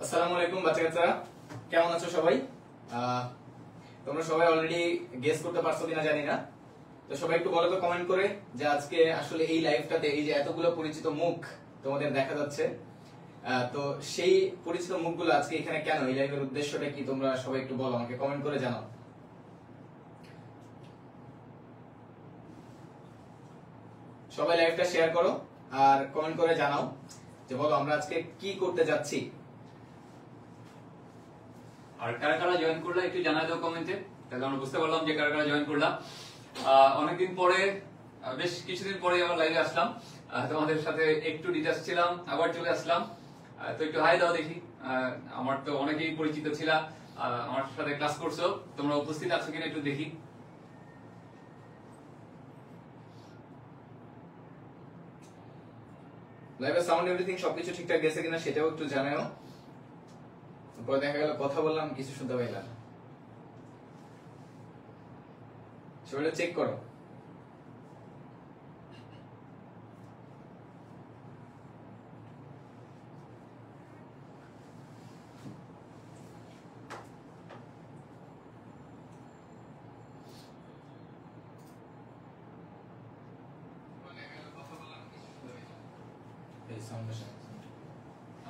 আসসালামু আলাইকুম বাচ্চা কাচ্চারা, কেমন আছো সবাই? তোমরা সবাই অলরেডি গেস করতে পারছো কিনা জানি না। তো সবাই একটু বলো তো কমেন্ট করে যে আজকে আসলে এই লাইভটাতে এই যে এতগুলো পরিচিত মুখ তোমাদের দেখা যাচ্ছে, তো সেই পরিচিত মুখগুলো আজকে এখানে কেন, এই লাইভের উদ্দেশ্যটা কি, তোমরা সবাই একটু বলো, আমাকে কমেন্ট করে জানাও। সবাই লাইভটা শেয়ার করো আর কমেন্ট করে জানাও যে বলো আমরা আজকে কি করতে যাচ্ছি। আর কারা কারা জয়েন করলা একটু জানাই দাও কমেন্টে, তাহলে আমরা বুঝতে পারলাম যে কারা কারা জয়েন করলাম। অনেকদিন পরে, বেশ কিছুদিন পরে আবার লাইভে আসলাম, তোমাদের সাথে একটু ডিটাচ ছিলাম, আবার চলে আসলাম। তো একটু হাই দাও দেখি। আমার তো অনেকেই পরিচিত ছিলা, আমার সাথে ক্লাস করছো, তোমরা উপস্থিত আছো কিনা একটু দেখি। লাইভের সাউন্ড এভরিথিং সবকিছু ঠিকঠাক গেছে কিনা সেটাও একটু জানাও। পরে দেখা গেল কথা বললাম কিছু শুনতে পাইলাম, সেটা চেক করো।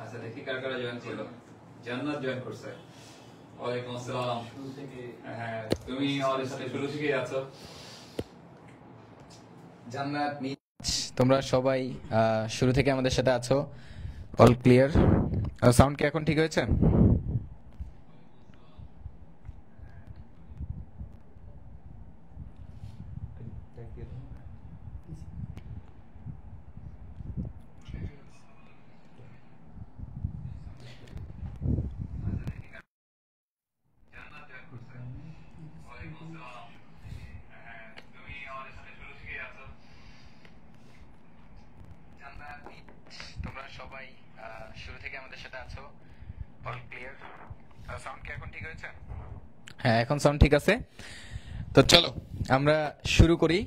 আচ্ছা দেখি কারা কারা জয়েন করলো। জান্নাত জয়েন করছে। ওয়ালাইকুম আসসালাম। হ্যাঁ, তুমি আমাদের সাথে শুরু থেকেই আছো। জান্নাত, তোমরা সবাই শুরু থেকে আমাদের সাথে আছো। All clear? সাউন্ড কি এখন ঠিক হয়েছে? তোমরা সবাই শুরু থেকে আমাদের সাথে আছো। All clear? সাউন্ড কি এখন ঠিক হয়েছে? হ্যাঁ, এখন সাউন্ড ঠিক আছে। তো চলো আমরা শুরু করি।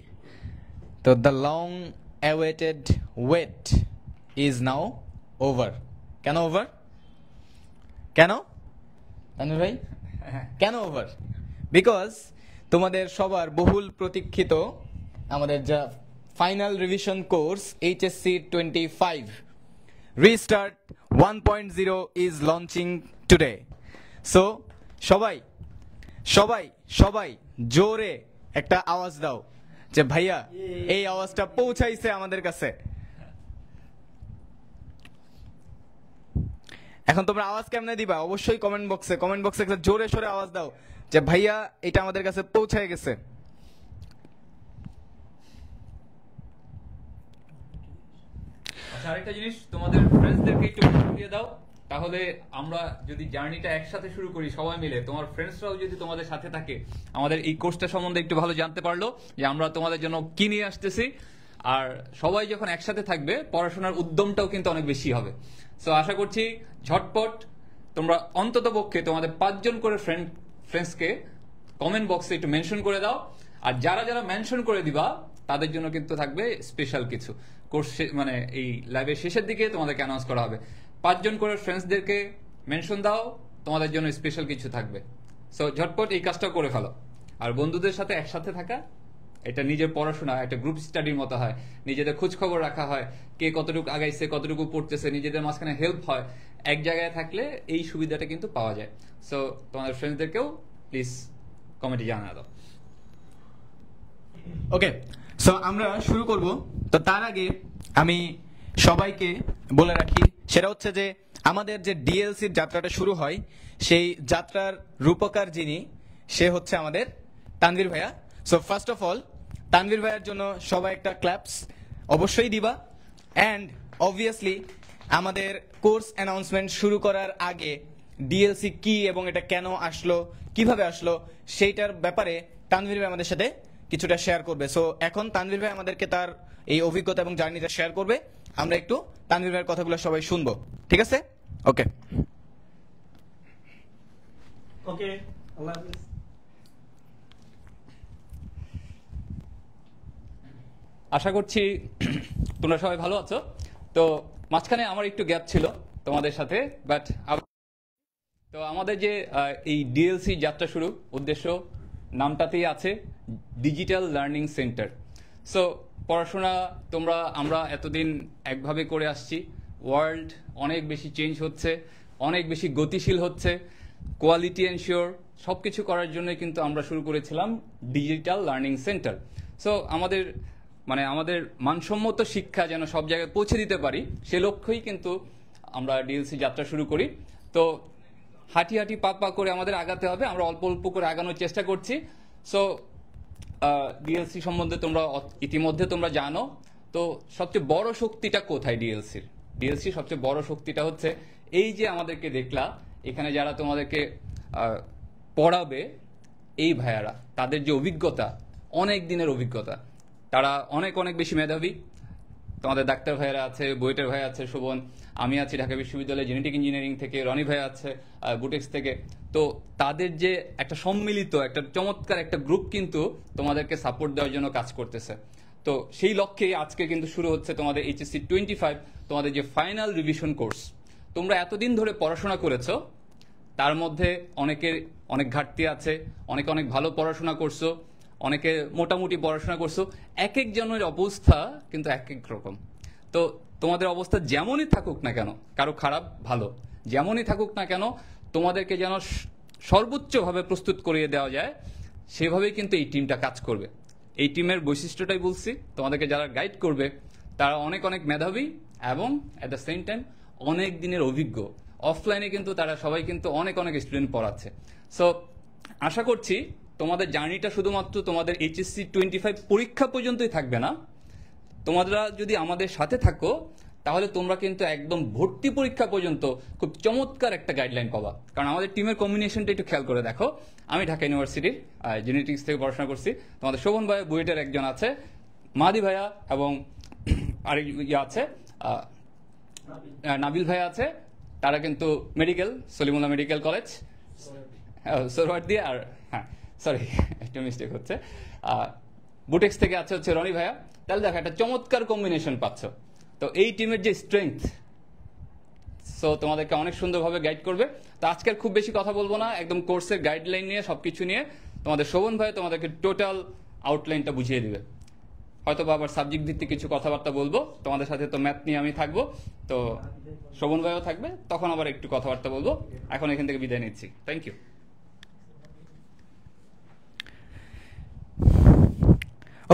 তো the long awaited wait is now over. কেন ওভার? কেন তানভীর ভাই, কেন ওভার? বিকজ তোমাদের সবার বহুল প্রতীক্ষিত আমাদের যা final revision course HSC 25 restart 1.0 is launching today. So সবাই সবাই সবাই জোরে একটা আওয়াজ দাও যে ভাইয়া এই আওয়াজটা পৌঁছাইছে আমাদের কাছে। এখন তোমরা আওয়াজ কেমনে দিবা? অবশ্যই কমেন্ট বক্সে একটা জোরে সোরে আওয়াজ দাও যে ভাইয়া এটা আমাদের কাছে পৌঁছায় গেছে। আচ্ছা, আরেকটা জিনিস, তোমাদের ফ্রেন্ডসদেরকে একটু দিয়ে দাও, তাহলে আমরা যদি জার্নিটা একসাথে শুরু করি সবাই মিলে, তোমার ফ্রেন্ডসরাও যদি তোমাদের সাথে থাকে, আমাদের এই কোর্সটা সম্বন্ধে একটু ভালো জানতে পারলো যে আমরা তোমাদের জন্য কি নিয়ে আসতেছি। আর সবাই যখন একসাথে থাকবে পড়াশোনার উদ্যমটাও কিন্তু অনেক বেশি হবে। সো আশা করছি ঝটপট তোমরা অন্তত পক্ষে তোমাদের 5 জন করে ফ্রেন্ডসকে কমেন্ট বক্সে একটু মেনশন করে দাও। আর যারা যারা মেনশন করে দিবা তাদের জন্য কিন্তু থাকবে স্পেশাল কিছু। কোর্স মানে এই লাইভের শেষের দিকে তোমাদেরকে অ্যানাউন্স করা হবে। 5 জন করে ফ্রেন্ডসদেরকে মেনশন দাও, তোমাদের জন্য স্পেশাল কিছু থাকবে। সো ঝটপট এই কাজটা করে ফেলো। আর বন্ধুদের সাথে একসাথে থাকা, এটা নিজের পড়াশোনা একটা গ্রুপ স্টাডির মতো হয়, নিজেদের খোঁজ খবর রাখা হয়, কে কতটুকু আগাইছে কতটুকু পড়তেছে, নিজেদের মাঝখানে হেল্প হয়। এক জায়গায় থাকলে এই সুবিধাটা কিন্তু পাওয়া যায়। সো তোমাদের ফ্রেন্ডসদেরকেও প্লিজ কমেন্টে জানা দাও। ওকে, সো আমরা শুরু করব। তো তার আগে আমি সবাইকে বলে রাখি, সেটা হচ্ছে যে আমাদের যে ডিএলসির যাত্রাটা শুরু হয়, সেই যাত্রার রূপকার যিনি, সে হচ্ছে আমাদের তানভীর ভাইয়া। So first of all Tanvir ভাইয়ার জন্য সবাই একটা ক্ল্যাপস অবশ্যই দিবা। অ্যান্ড অবভিয়াসলি আমাদের কোর্স অ্যানাউন্সমেন্ট শুরু করার আগে ডিএলসি কি এবং এটা কেন আসলো, কিভাবে আসলো, সেইটার ব্যাপারে তানভীর ভাই আমাদের সাথে কিছুটা শেয়ার করবে। সো এখন তানভীর ভাই আমাদেরকে তার এই অভিজ্ঞতা এবং জার্নিটা শেয়ার করবে। আমরা একটু তানভীর ভাইয়ের কথাগুলো সবাই শুনবো, ঠিক আছে? ওকে ওকে, আল্লাহ হাফেজ। আশা করছি তোমরা সবাই ভালো আছো। তো মাঝখানে আমার একটু গ্যাপ ছিল তোমাদের সাথে, বাট আমাদের যে এই ডিএলসি যাত্রা শুরু উদ্দেশ্য নামটাতেই আছে ডিজিটাল লার্নিং সেন্টার। সো পড়াশোনা আমরা এতদিন একভাবে করে আসছি, ওয়ার্ল্ড অনেক বেশি চেঞ্জ হচ্ছে, অনেক বেশি গতিশীল হচ্ছে, কোয়ালিটি এনশিওর সব কিছু করার জন্য কিন্তু আমরা শুরু করেছিলাম ডিজিটাল লার্নিং সেন্টার। সো আমাদের মানসম্মত শিক্ষা যেন সব জায়গায় পৌঁছে দিতে পারি সে লক্ষ্যেই কিন্তু আমরা ডিএলসি যাত্রা শুরু করি। তো হাঁটি হাঁটি পা পা করে আমাদের আগাতে হবে, আমরা অল্প অল্প করে আগানোর চেষ্টা করছি। সো ডিএলসি সম্বন্ধে ইতিমধ্যে তোমরা জানো। তো সবচেয়ে বড় শক্তিটা কোথায় ডিএলসির সবচেয়ে বড় শক্তিটা হচ্ছে এই যে আমাদেরকে দেখলা এখানে যারা তোমাদেরকে পড়াবে এই ভাইয়ারা, তাদের যে অভিজ্ঞতা, অনেক দিনের অভিজ্ঞতা, তারা অনেক অনেক বেশি মেধাবী। তোমাদের ডাক্তার ভাইয়েরা আছে, বুয়েটের ভাই আছে শোভন, আমি আছি ঢাকা বিশ্ববিদ্যালয়ে জেনেটিক ইঞ্জিনিয়ারিং থেকে, রনি ভাই আছে বুটেক্স থেকে। তো তাদের যে একটা সম্মিলিত একটা চমৎকার একটা গ্রুপ কিন্তু তোমাদেরকে সাপোর্ট দেওয়ার জন্য কাজ করতেছে। তো সেই লক্ষ্যেই আজকে কিন্তু শুরু হচ্ছে তোমাদের এইচএসসি 25, তোমাদের যে ফাইনাল রিভিশন কোর্স। তোমরা এতদিন ধরে পড়াশোনা করেছো, তার মধ্যে অনেকের অনেক ঘাটতি আছে, অনেকে অনেক ভালো পড়াশোনা করছো, অনেকে মোটামুটি পড়াশোনা করছো, এক একজনের অবস্থা কিন্তু এক এক রকম। তো তোমাদের অবস্থা যেমনই থাকুক না কেন, কারো খারাপ ভালো যেমনই থাকুক না কেন, তোমাদেরকে যেন সর্বোচ্চভাবে প্রস্তুত করিয়ে দেওয়া যায় সেভাবেই কিন্তু এই টিমটা কাজ করবে। এই টিমের বৈশিষ্ট্যটাই বলছি, তোমাদেরকে যারা গাইড করবে তারা অনেক অনেক মেধাবী এবং অ্যাট দ্য সেম টাইম অনেক দিনের অভিজ্ঞ। অফলাইনে কিন্তু তারা সবাই কিন্তু অনেক অনেক স্টুডেন্ট পড়াচ্ছে। সো আশা করছি তোমাদের জার্নিটা শুধুমাত্র তোমাদের এইচএসসি 25 পরীক্ষা পর্যন্তই থাকবে না। তোমরা যদি আমাদের সাথে থাকো তাহলে তোমরা কিন্তু একদম ভর্তি পরীক্ষা পর্যন্ত খুব চমৎকার একটা গাইডলাইন পাবা। কারণ আমাদের টিমের কম্বিনেশনটা একটু খেয়াল করে দেখো। আমি ঢাকা ইউনিভার্সিটির জেনেটিক্স থেকে পড়াশোনা করছি, তোমাদের শোভন ভাই বুয়েটের একজন আছে, মাদি ভাইয়া এবং আরেক আছে নাবিল ভাইয়া আছে, তারা কিন্তু মেডিকেল, সলিমুল্লাহ মেডিকেল কলেজ সোরওয়ার্দী, আর হ্যাঁ সরি একটা মিস্টেক হচ্ছে, বুটেক্স থেকে আছে হচ্ছে রনি ভাইয়া। তাহলে দেখো একটা চমৎকার কম্বিনেশন পাচ্ছ। তো এই টিমের যে স্ট্রেংথ, সো তোমাদেরকে অনেক সুন্দরভাবে গাইড করবে। তো আজকের খুব বেশি কথা বলবো না, একদম কোর্সের গাইডলাইন নিয়ে সবকিছু নিয়ে তোমাদের শোভন ভাই তোমাদেরকে টোটাল আউটলাইনটা বুঝিয়ে দিবে। হয়তো বা আবার সাবজেক্ট ভিত্তিক কিছু কথাবার্তা বলবো, তোমাদের সাথে তো ম্যাথ নিয়ে আমি থাকবো, তো শোভন ভাইও থাকবে, তখন আবার একটু কথাবার্তা বলবো। এখন এখান থেকে বিদায় নিচ্ছি, থ্যাংক ইউ।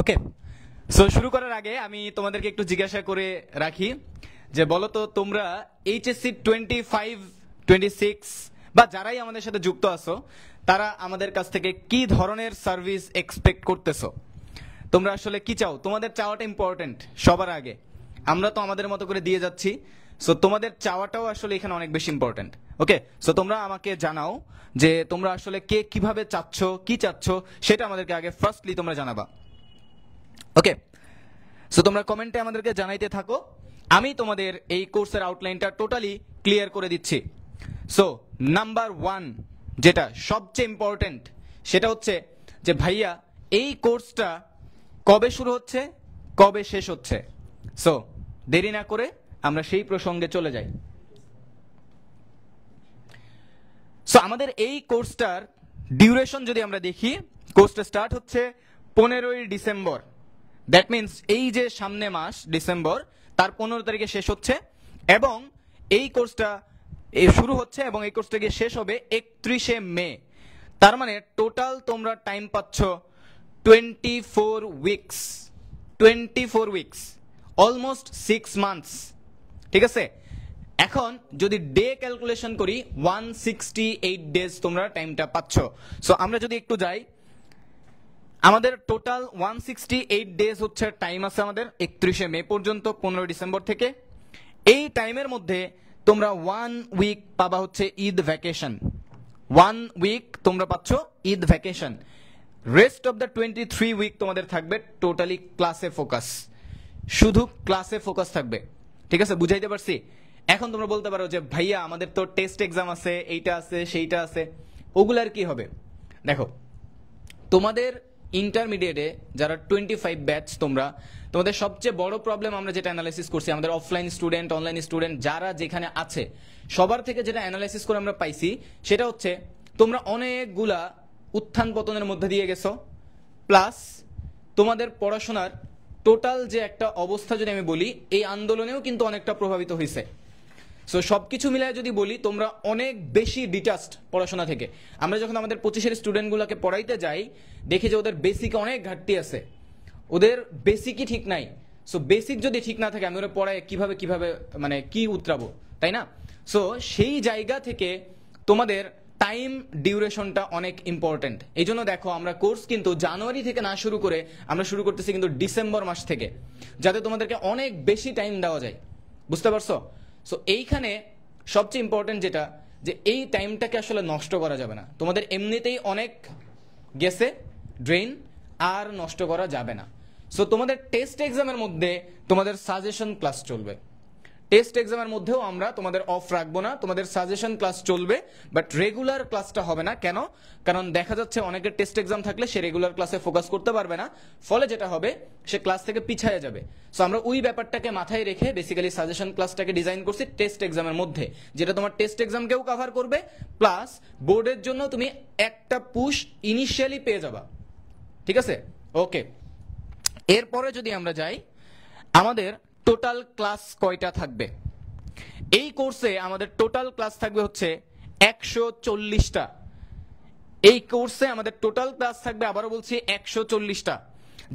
ওকে, সো শুরু করার আগে আমি তোমাদেরকে একটু জিজ্ঞাসা করে রাখি যে বলো তো তোমরা এইচএসসি 25, 26 বা যারাই আমাদের সাথে যুক্ত আছো তারা আমাদের কাছ থেকে কি ধরনের সার্ভিস এক্সপেক্ট করতেছো? তোমরা আসলে কি চাও? তোমাদের চাওয়াটা ইম্পর্টেন্ট সবার আগে। আমরা তো আমাদের মতো করে দিয়ে যাচ্ছি, সো তোমাদের চাওয়াটাও আসলে এখানে অনেক বেশি ইম্পর্টেন্ট। ওকে, সো তোমরা আমাকে জানাও যে তোমরা আসলে কে কিভাবে চাচ্ছ, কি চাচ্ছ, সেটা আমাদেরকে আগে ফার্স্টলি তোমরা জানাবা। ওকে, সো তোমরা কমেন্টে আমাদেরকে জানাইতে থাকো, আমি তোমাদের এই কোর্সের আউটলাইনটা টোটালি ক্লিয়ার করে দিচ্ছি। সো নাম্বার 1 যেটা সবচেয়ে ইম্পর্টেন্ট সেটা হচ্ছে যে ভাইয়া এই কোর্সটা কবে শুরু হচ্ছে, কবে শেষ হচ্ছে? সো দেরি না করে আমরা সেই প্রসঙ্গে চলে যাই। সো আমাদের এই কোর্সটার ডিউরেশন যদি আমরা দেখি, কোর্সটা স্টার্ট হচ্ছে 15ই ডিসেম্বর। দ্যাট মিনস এই যে সামনে মাস ডিসেম্বর, তার 15 তারিখে শেষ হচ্ছে, এবং এই কোর্সটা শুরু হচ্ছে এবং এই কোর্সটা গিয়ে শেষ হবে 31শে মে। তার মানে টোটাল তোমরা টাইম পাচ্ছ 24 উইকস, 24 উইকস, অলমোস্ট 6 মান্থস। ঠিক আছে, এখন যদি ডে ক্যালকুলেশন করি 168 ডেজ তোমরা টাইমটা পাচ্ছ। সো আমরা যদি একটু যাই, আমাদের টোটাল 168 ডেজ হচ্ছে টাইম আছে আমাদের 31শে মে পর্যন্ত, 15 ডিসেম্বর থেকে। এই টাইমের মধ্যে তোমরা 1 উইক পাবা হচ্ছে ঈদ ভ্যাকেশন, 1 উইক তোমরা পাচ্ছ Eid vacation. Rest of the 23 week তোমাদের থাকবে টোটালি ক্লাসে ফোকাস, শুধু ক্লাসে ফোকাস থাকবে। ঠিক আছে, বুঝাইতে পারছি? এখন তোমরা বলতে পারো যে ভাইয়া আমাদের তো টেস্ট এক্সাম আছে, এইটা আছে, সেইটা আছে, ওগুলার কি হবে? দেখো, তোমাদের ইন্টারমিডিয়েটে যারা 25 ব্যাচ তোমরা, তোমাদের সবচেয়ে বড় প্রবলেম আমরা যেটা অ্যানালাইসিস করছি, আমাদের অফলাইন স্টুডেন্ট অনলাইন স্টুডেন্ট যারা যেখানে আছে সবার থেকে যেটা অ্যানালাইসিস করে আমরা পাইছি সেটা হচ্ছে তোমরা অনেকগুলা উত্থান পতনের মধ্যে দিয়ে গেছো, প্লাস তোমাদের পড়াশোনার টোটাল যে একটা অবস্থা যদি আমি বলি, এই আন্দোলনেও কিন্তু অনেকটা প্রভাবিত হয়েছে। সো সবকিছু মিলায় যদি বলি তোমরা অনেক বেশি ডিটাচড পড়াশোনা থেকে। আমরা যখন আমাদের 25-এর স্টুডেন্টগুলোকে পড়াইতে যাই দেখি যে ওদের বেসিকে অনেক ঘাটতি আছে, ওদের বেসিকই ঠিক নাই। সো বেসিক যদি ঠিক না থাকে আমি ওরা পড়ায় কিভাবে মানে কি উতরাবো, তাই না? সো সেই জায়গা থেকে তোমাদের টাইম ডিউরেশনটা অনেক ইম্পর্টেন্ট। এই জন্য দেখো আমরা কোর্স কিন্তু জানুয়ারি থেকে না শুরু করে আমরা শুরু করতেছি কিন্তু ডিসেম্বর মাস থেকে, যাতে তোমাদেরকে অনেক বেশি টাইম দেওয়া যায়। বুঝতে পারছো? সো এইখানে সবচেয়ে ইম্পর্টেন্ট যেটা, যে এই টাইমটাকে আসলে নষ্ট করা যাবে না। তোমাদের এমনিতেই অনেক গেছে ড্রেন, আর নষ্ট করা যাবে না। সো তোমাদের টেস্ট এক্সামের মধ্যে তোমাদের সাজেশন ক্লাস চলবে। টেস্ট এক্সামের মধ্যেও আমরা তোমাদের অফ রাখবো না, তোমাদের সাজেশন ক্লাস চলবে, বাট রেগুলার ক্লাসটা হবে না। কেন? কারণ দেখা যাচ্ছে অনেকের টেস্ট এক্সাম থাকলে সে রেগুলার ক্লাসে ফোকাস করতে পারবে না, ফলে যেটা হবে সে ক্লাস থেকে পিছায় যাবে। সো আমরা ওই ব্যাপারটাকে মাথায় রেখে বেসিক্যালি সাজেশন ক্লাসটাকে ডিজাইন করছি টেস্ট এক্সামের মধ্যে, যেটা তোমার টেস্ট এক্সামকেও কভার করবে, প্লাস বোর্ডের জন্য তুমি একটা পুশ ইনিশিয়ালি পেয়ে যাবা। ঠিক আছে? ওকে, এরপরে যদি আমরা যাই, আমাদের টোটাল ক্লাস কয়টা থাকবে? এই কোর্সে আমাদের টোটাল ক্লাস থাকবে হচ্ছে 140টা। এই কোর্সে আমাদের টোটাল ক্লাস থাকবে, আবারও বলছি, 140টা,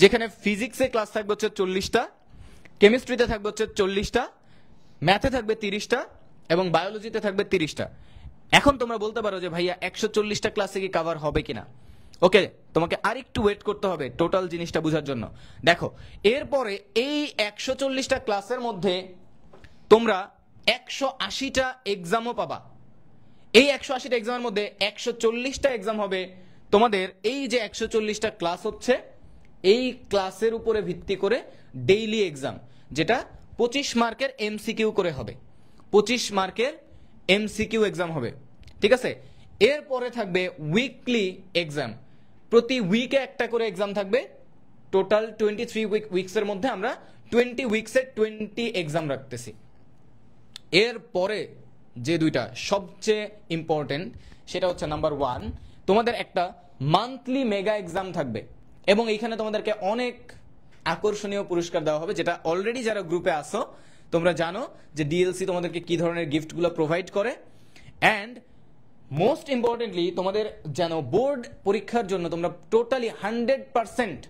যেখানে ফিজিক্সে ক্লাস থাকবে হচ্ছে 40টা, কেমিস্ট্রিতে থাকবে হচ্ছে 40টা, ম্যাথে থাকবে 30টা এবং বায়োলজিতে থাকবে 30টা। এখন তোমরা বলতে পারো যে ভাইয়া 140টা ক্লাসে কি কভার হবে কিনা? ওকে, তোমাকে আরেকটু ওয়েট করতে হবে টোটাল জিনিসটা বোঝার জন্য। দেখো, এরপরে এই 140টা ক্লাসের মধ্যে তোমরা 180টা এক্সামও পাবা। এই 180টা এক্সামের মধ্যে 140টা এক্সাম হবে তোমাদের এই যে 140টা ক্লাস হচ্ছে, এই ক্লাসের উপরে ভিত্তি করে ডেইলি এক্সাম, যেটা 25 মার্কের এমসিকিউ করে হবে। 25 মার্কের এমসিকিউ এক্সাম হবে। ঠিক আছে? এরপরে থাকবে উইকলি এক্সাম, প্রতি উইকে একটা করে এক্সাম থাকবে। টোটাল 23 উইকসের মধ্যে আমরা 20 উইকসে 20 এক্সাম রাখতেছি। এরপরে যে দুইটা সবচেয়ে ইম্পর্টেন্ট, সেটা হচ্ছে নাম্বার 1, তোমাদের একটা মান্থলি মেগা এক্সাম থাকবে, এবং এইখানে তোমাদেরকে অনেক আকর্ষণীয় পুরস্কার দেওয়া হবে, যেটা অলরেডি যারা গ্রুপে আসো তোমরা জানো যে ডিএলসি তোমাদেরকে কি ধরনের গিফটগুলো প্রোভাইড করে। অ্যান্ড মোস্ট ইম্পর্টেন্টলি, তোমাদের যেন বোর্ড পরীক্ষার জন্য তোমরা টোটালি 100%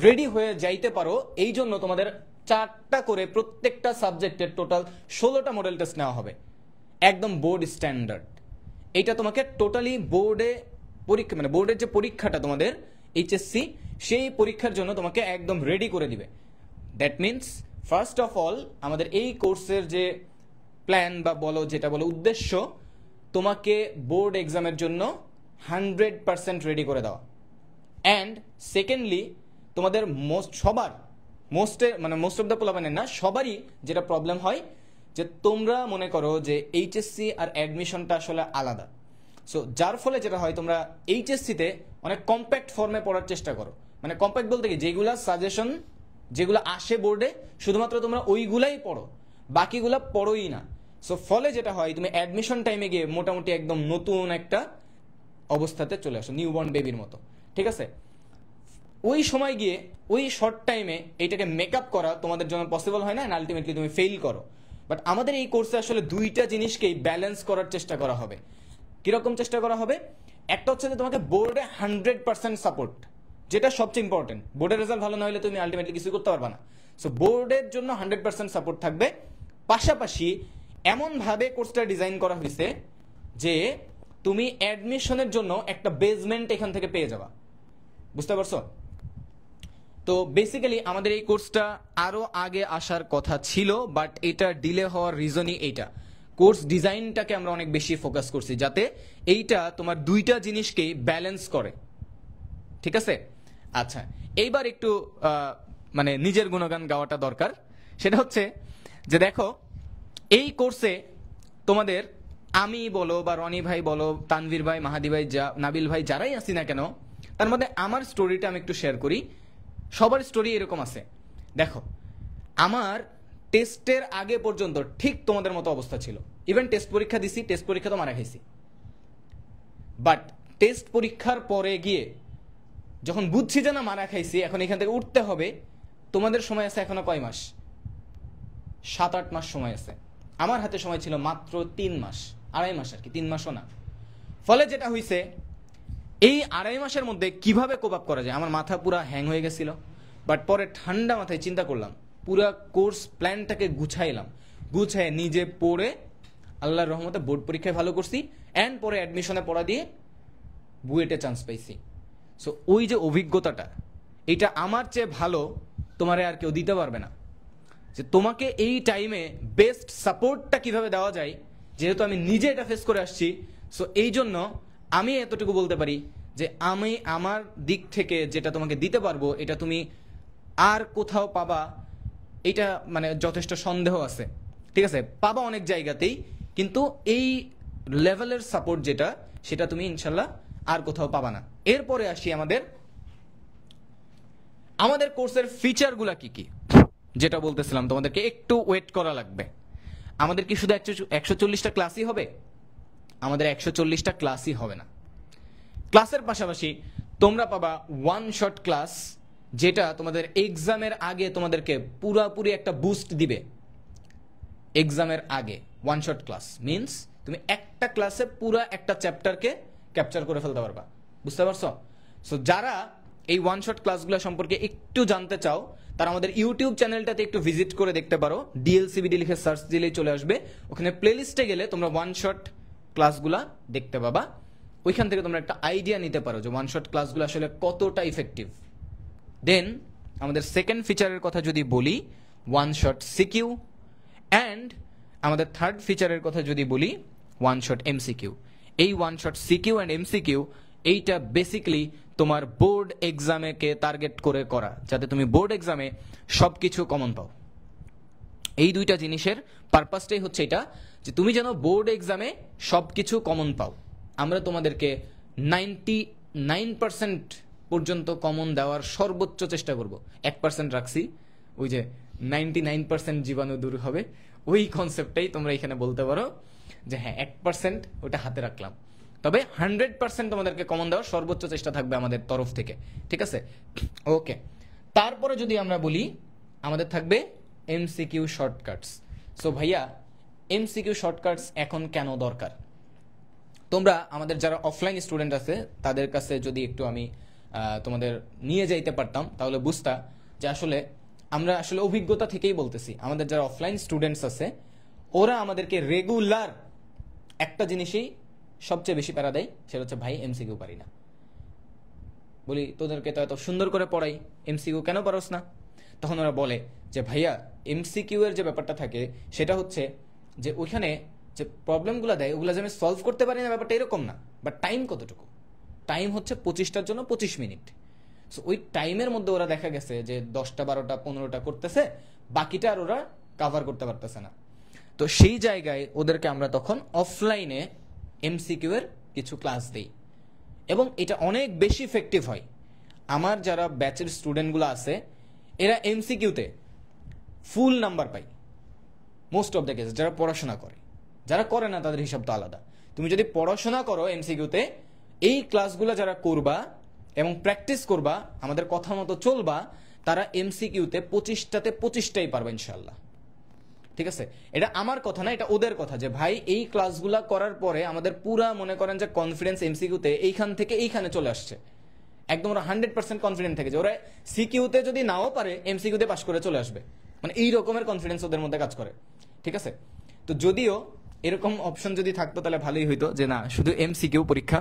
রেডি হয়ে যাইতে পারো, এই জন্য তোমাদের 4টা করে প্রত্যেকটা সাবজেক্টের টোটাল 16টা মডেল টেস্ট নেওয়া হবে, একদম বোর্ড স্ট্যান্ডার্ড। এইটা তোমাকে টোটালি বোর্ডে পরীক্ষা, মানে বোর্ডের যে পরীক্ষাটা তোমাদের এইচএসসি, সেই পরীক্ষার জন্য তোমাকে একদম রেডি করে দিবে। That means first of all আমাদের এই কোর্সের যে প্ল্যান বা বলো যেটা বলো উদ্দেশ্য, তোমাকে বোর্ড এক্সামের জন্য 100% রেডি করে দেওয়া। অ্যান্ড সেকেন্ডলি, তোমাদের মোস্ট অফ দ্য পোলাপানের না, সবারই যেটা প্রবলেম হয় যে তোমরা মনে করো যে এইচএসসি আর অ্যাডমিশনটা আসলে আলাদা। সো যার ফলে যেটা হয়, তোমরা এইচএসসিতে অনেক কম্প্যাক্ট ফর্মে পড়ার চেষ্টা করো। মানে কম্প্যাক্ট বলতে কি, যেগুলা সাজেশন যেগুলো আসে বোর্ডে শুধুমাত্র তোমরা ওইগুলাই পড়ো, বাকিগুলা পড়োই না। সো ফলে যেটা হয়, তুমি অ্যাডমিশন টাইমে গিয়ে মোটামুটি একদম নতুন একটা অবস্থাতে চলে আসো, নিউবর্ন বেবির মতো। ঠিক আছে? ওই সময় গিয়ে ওই শর্ট টাইমে এইটাকে মেকআপ করা তোমাদের জন্য পসিবল হয় না, এন্ড আলটিমেটলি তুমি ফেল করো। বাট আমাদের এই কোর্সে আসলে দুইটা জিনিসকেই ব্যালেন্স করার চেষ্টা করা হবে। কিরকম চেষ্টা করা হবে? একটা হচ্ছে যে তোমাকে বোর্ডে 100% সাপোর্ট, যেটা সবচেয়ে ইম্পর্টেন্ট। বোর্ডের রেজাল্ট ভালো না হলে তুমি আলটিমেটলি কিছু করতে পারবে না। সো বোর্ডের জন্য 100% সাপোর্ট থাকবে। পাশাপাশি এমনভাবে কোর্সটা ডিজাইন করা হয়েছে যে তুমি অ্যাডমিশনের জন্য একটা বেসমেন্ট এখান থেকে পেয়ে যাবা। বুঝতে পারছো? তো বেসিক্যালি আমাদের এই কোর্সটা আরো আগে আসার কথা ছিল, বাট এটা ডিলে হওয়ার রিজনই এইটা। কোর্স ডিজাইনটাকে আমরা অনেক বেশি ফোকাস করছি, যাতে এইটা তোমার দুইটা জিনিসকেই ব্যালেন্স করে। ঠিক আছে? আচ্ছা, এইবার একটু মানে নিজের গুণগান গাওয়াটা দরকার। সেটা হচ্ছে যে দেখো, এই কোর্সে তোমাদের আমি বলো বা রনি ভাই বলো, তানভীর ভাই, মাহাদি ভাই, নাবিল ভাই, যারাই আসি না কেন, তার মধ্যে আমার স্টোরিটা আমি একটু শেয়ার করি। সবার স্টোরি এরকম আছে। দেখো, আমার টেস্টের আগে পর্যন্ত ঠিক তোমাদের মতো অবস্থা ছিল। ইভেন টেস্ট পরীক্ষা দিছি, টেস্ট পরীক্ষা তো মারা খাইছি, বাট টেস্ট পরীক্ষার পরে গিয়ে যখন বুঝছি যে না মারা খাইছি, এখন এখান থেকে উঠতে হবে, তোমাদের সময় আছে এখনো কয় মাস? 7-8 মাস সময় আছে। আমার হাতে সময় ছিল মাত্র 3 মাস, 2.5 মাস আর কি, 3 মাসও না। ফলে যেটা হয়েছে, এই 2.5 মাসের মধ্যে কিভাবে কোপ আপ করা যায়, আমার মাথা পুরা হ্যাং হয়ে গেছিল। বাট পরে ঠান্ডা মাথায় চিন্তা করলাম, পুরা কোর্স প্ল্যানটাকে গুছাইলাম, গুছায় নিজে পড়ে আল্লাহর রহমতে বোর্ড পরীক্ষায় ভালো করছি, অ্যান্ড পরে অ্যাডমিশনে পড়া দিয়ে বুয়েটে চান্স পাইছি। সো ওই যে অভিজ্ঞতাটা, এটা আমার চেয়ে ভালো তোমারে আর কেউ দিতে পারবে না। যে তোমাকে এই টাইমে বেস্ট সাপোর্টটা কিভাবে দেওয়া যায়, যেহেতু আমি নিজে এটা ফেস করে আসছি, সো এই জন্য আমি এতটুকু বলতে পারি যে আমি আমার দিক থেকে যেটা তোমাকে দিতে পারবো, এটা তুমি আর কোথাও পাবা এটা মানে যথেষ্ট সন্দেহ আছে। ঠিক আছে, পাবা অনেক জায়গাতেই, কিন্তু এই লেভেলের সাপোর্ট যেটা, সেটা তুমি ইনশাল্লাহ আর কোথাও পাবা না। এরপরে আসি আমাদের কোর্সের ফিচারগুলা কি কি, যেটা বলতেছিলাম তোমাদেরকে একটু ওয়েট করা লাগবে। আমাদের কি শুধু 140টা ক্লাসই হবে? আমাদের 140টা ক্লাসই হবে না। ক্লাসের পাশাপাশি তোমরা পাবা ওয়ান শট ক্লাস, যেটা তোমাদের এক্সামের আগে তোমাদেরকে পুরাপুরি একটা বুস্ট দিবে। এক্সামের আগে ওয়ান শট ক্লাস মিন্স তুমি একটা ক্লাসে পুরো একটা চ্যাপ্টারকে ক্যাপচার করে ফেলতে পারবা। বুঝতে পারছো? সো যারা এই ওয়ান শট ক্লাসগুলো সম্পর্কে একটু জানতে চাও, তারা আমাদের ইউটিউব চ্যানেলটাতে একটু ভিজিট করে দেখতে পারো। ডিএলসিবিডি লিখে সার্চ দিলেই চলে আসবে। ওখানে প্লেলিস্টে গেলে তোমরা ওয়ান শট ক্লাসগুলা দেখতে পাবা। ওইখান থেকে তোমরা একটা আইডিয়া নিতে পারো যে ওয়ান শট ক্লাসগুলো আসলে কতটা ইফেক্টিভ। দেন আমাদের সেকেন্ড ফিচারের কথা যদি বলি, ওয়ান শট সিকিউ, অ্যান্ড আমাদের থার্ড ফিচারের কথা যদি বলি, ওয়ান শট এমসিকিউ। এই one shot CQ and MCQ, এইটা বেসিক্যালি তোমার বোর্ড এক্সামেকে টার্গেট করে করা, যাতে তুমি বোর্ড এক্সামে সবকিছু কমন পাও। এই দুইটা জিনিসের পারপাসটাই হচ্ছে এটা, যে তুমি যেন বোর্ড এক্সামে সবকিছু কমন পাও। আমরা তোমাদেরকে 99% পর্যন্ত কমন দেওয়ার সর্বোচ্চ চেষ্টা করব। 1% রাখছি, ওই যে 99% জীবাণু দূর হবে, ওই কনসেপ্টটাই তোমরা এখানে বলতে পারো যে হ্যাঁ 1% ওটা হাতে রাখলাম। তবে 100% তোমাদেরকে কমন দেওয়ার সর্বোচ্চ চেষ্টা থাকবে আমাদের তরফ থেকে। ঠিক আছে, ওকে। তারপরে যদি আমরা বলি, আমাদের থাকবে এমসিকিউ শর্টকাটস। সো ভাইয়া, এমসিকিউ শর্টকাটস এখন কেন দরকার? তোমরা আমাদের যারা অফলাইন স্টুডেন্ট আছে তাদের কাছে যদি একটু আমি তোমাদের নিয়ে যাইতে পারতাম, তাহলে বুঝতা যে আসলে আমরা আসলে অভিজ্ঞতা থেকেই বলতেছি। আমাদের যারা অফলাইন স্টুডেন্টস আছে, ওরা আমাদেরকে রেগুলার একটা জিনিসই সবচেয়ে বেশি প্যারা দেয়, সেটা হচ্ছে ভাই এমসিকিউ পারি না। বলি তোদেরকে তো এত সুন্দর করে পড়াই, এমসিকিউ কেন পারোস না? তখন ওরা বলে যে ভাইয়া এমসিকিউ এর যে ব্যাপারটা থাকে সেটা হচ্ছে যে ওইখানে যে প্রবলেমগুলো দেয় ওগুলো যে আমি সলভ করতে পারি না, ব্যাপারটা এরকম না। বাট টাইম কতটুকু? টাইম হচ্ছে 25টার জন্য 25 মিনিট। সো ওই টাইমের মধ্যে ওরা দেখা গেছে যে 10টা 12টা 15টা করতেছে, বাকিটা আর ওরা কাভার করতে পারতেছে না। তো সেই জায়গায় ওদেরকে আমরা তখন অফলাইনে এমসিকিউ এর কিছু ক্লাস দেই, এবং এটা অনেক বেশি ইফেক্টিভ হয়। আমার যারা ব্যাচের স্টুডেন্টগুলো আছে, এরা এমসিকিউতে ফুল নাম্বার পায় মোস্ট অফ দ্য কেস, যারা পড়াশোনা করে। যারা করে না তাদের হিসাব তো আলাদা। তুমি যদি পড়াশোনা করো এমসিকিউতে, এই ক্লাসগুলো যারা করবা এবং প্র্যাকটিস করবা, আমাদের কথা মতো চলবা, তারা এমসিকিউতে 25টাতে 25টাই পারবে ইনশাল্লাহ। ঠিক আছে, এটা আমার কথা না, এটা ওদের কথা, যে ভাই এই ক্লাসগুলা করার পরে আমাদের পুরা মনে করেন যে কনফিডেন্স এমসিকিউতে এইখান থেকে এইখানে চলে আসছে। একদম ওরা 100% কনফিডেন্ট থেকে যে ওরা সিকিউতে যদি নাও পারে এমসিকিউতে পাস করে চলে আসবে, মানে এই রকমের কনফিডেন্স ওদের মধ্যে কাজ করে। ঠিক আছে, তো যদিও এরকম অপশন যদি থাকতো তাহলে ভালোই হইতো, যে না শুধু এমসিকিউ পরীক্ষা।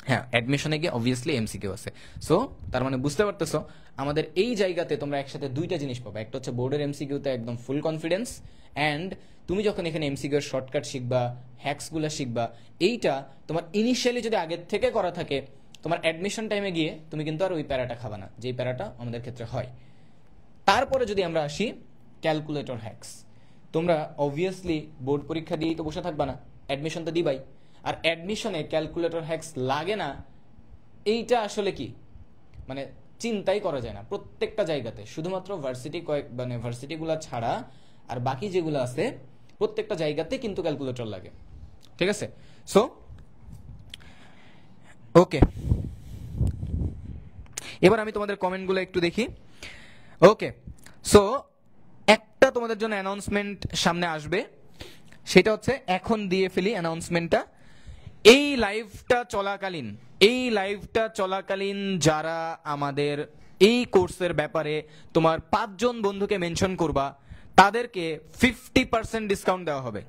হ্যাঁ, অ্যাডমিশনে গিয়ে অবভিয়াসলি এমসিকিউ আছে। সো তার মানে বুঝতে পারতেছো, আমাদের এই জায়গাতে তোমরা একসাথে দুইটা জিনিস পাবে। একটা হচ্ছে বোর্ডের এমসিকিউতে একদম ফুল কনফিডেন্স, অ্যান্ড তুমি যখন এখানে এমসিকিউ এর শর্টকাট শিখবা, হ্যাকসগুলো শিখবা, এইটা তোমার ইনিশিয়ালি যদি আগের থেকে করা থাকে, তোমার অ্যাডমিশন টাইমে গিয়ে তুমি কিন্তু আর ওই প্যারাটা খাবা না, যেই প্যারাটা আমাদের ক্ষেত্রে হয়। তারপরে যদি আমরা আসি ক্যালকুলেটর হ্যাকস, তোমরা অবভিয়াসলি বোর্ড পরীক্ষা দিয়েই তো বসে থাকবা না, অ্যাডমিশন তো দিবাই। আর অ্যাডমিশনে ক্যালকুলেটর হ্যাকস লাগে না এইটা আসলে কি মানে চিন্তাই করা যায় না প্রত্যেকটা জায়গাতে, শুধুমাত্র ভার্সিটিগুলো ছাড়া আর বাকি যেগুলো আছে প্রত্যেকটা জায়গাতে কিন্তু ক্যালকুলেটর লাগে। ঠিক আছে, সো ওকে, এবার আমি তোমাদের কমেন্টগুলো একটু দেখি। ওকে, সো একটা তোমাদের জন্য অ্যানাউন্সমেন্ট সামনে আসবে, সেটা হচ্ছে এখন দিয়ে ফেলি অ্যানাউন্সমেন্টটা। এই লাইভটা চলাকালীন যারা আমাদের এই কোর্সের ব্যাপারে তোমার 5 জন বন্ধুকে মেনশন করবা তাদেরকে 50% ডিসকাউন্ট দেওয়া হবে।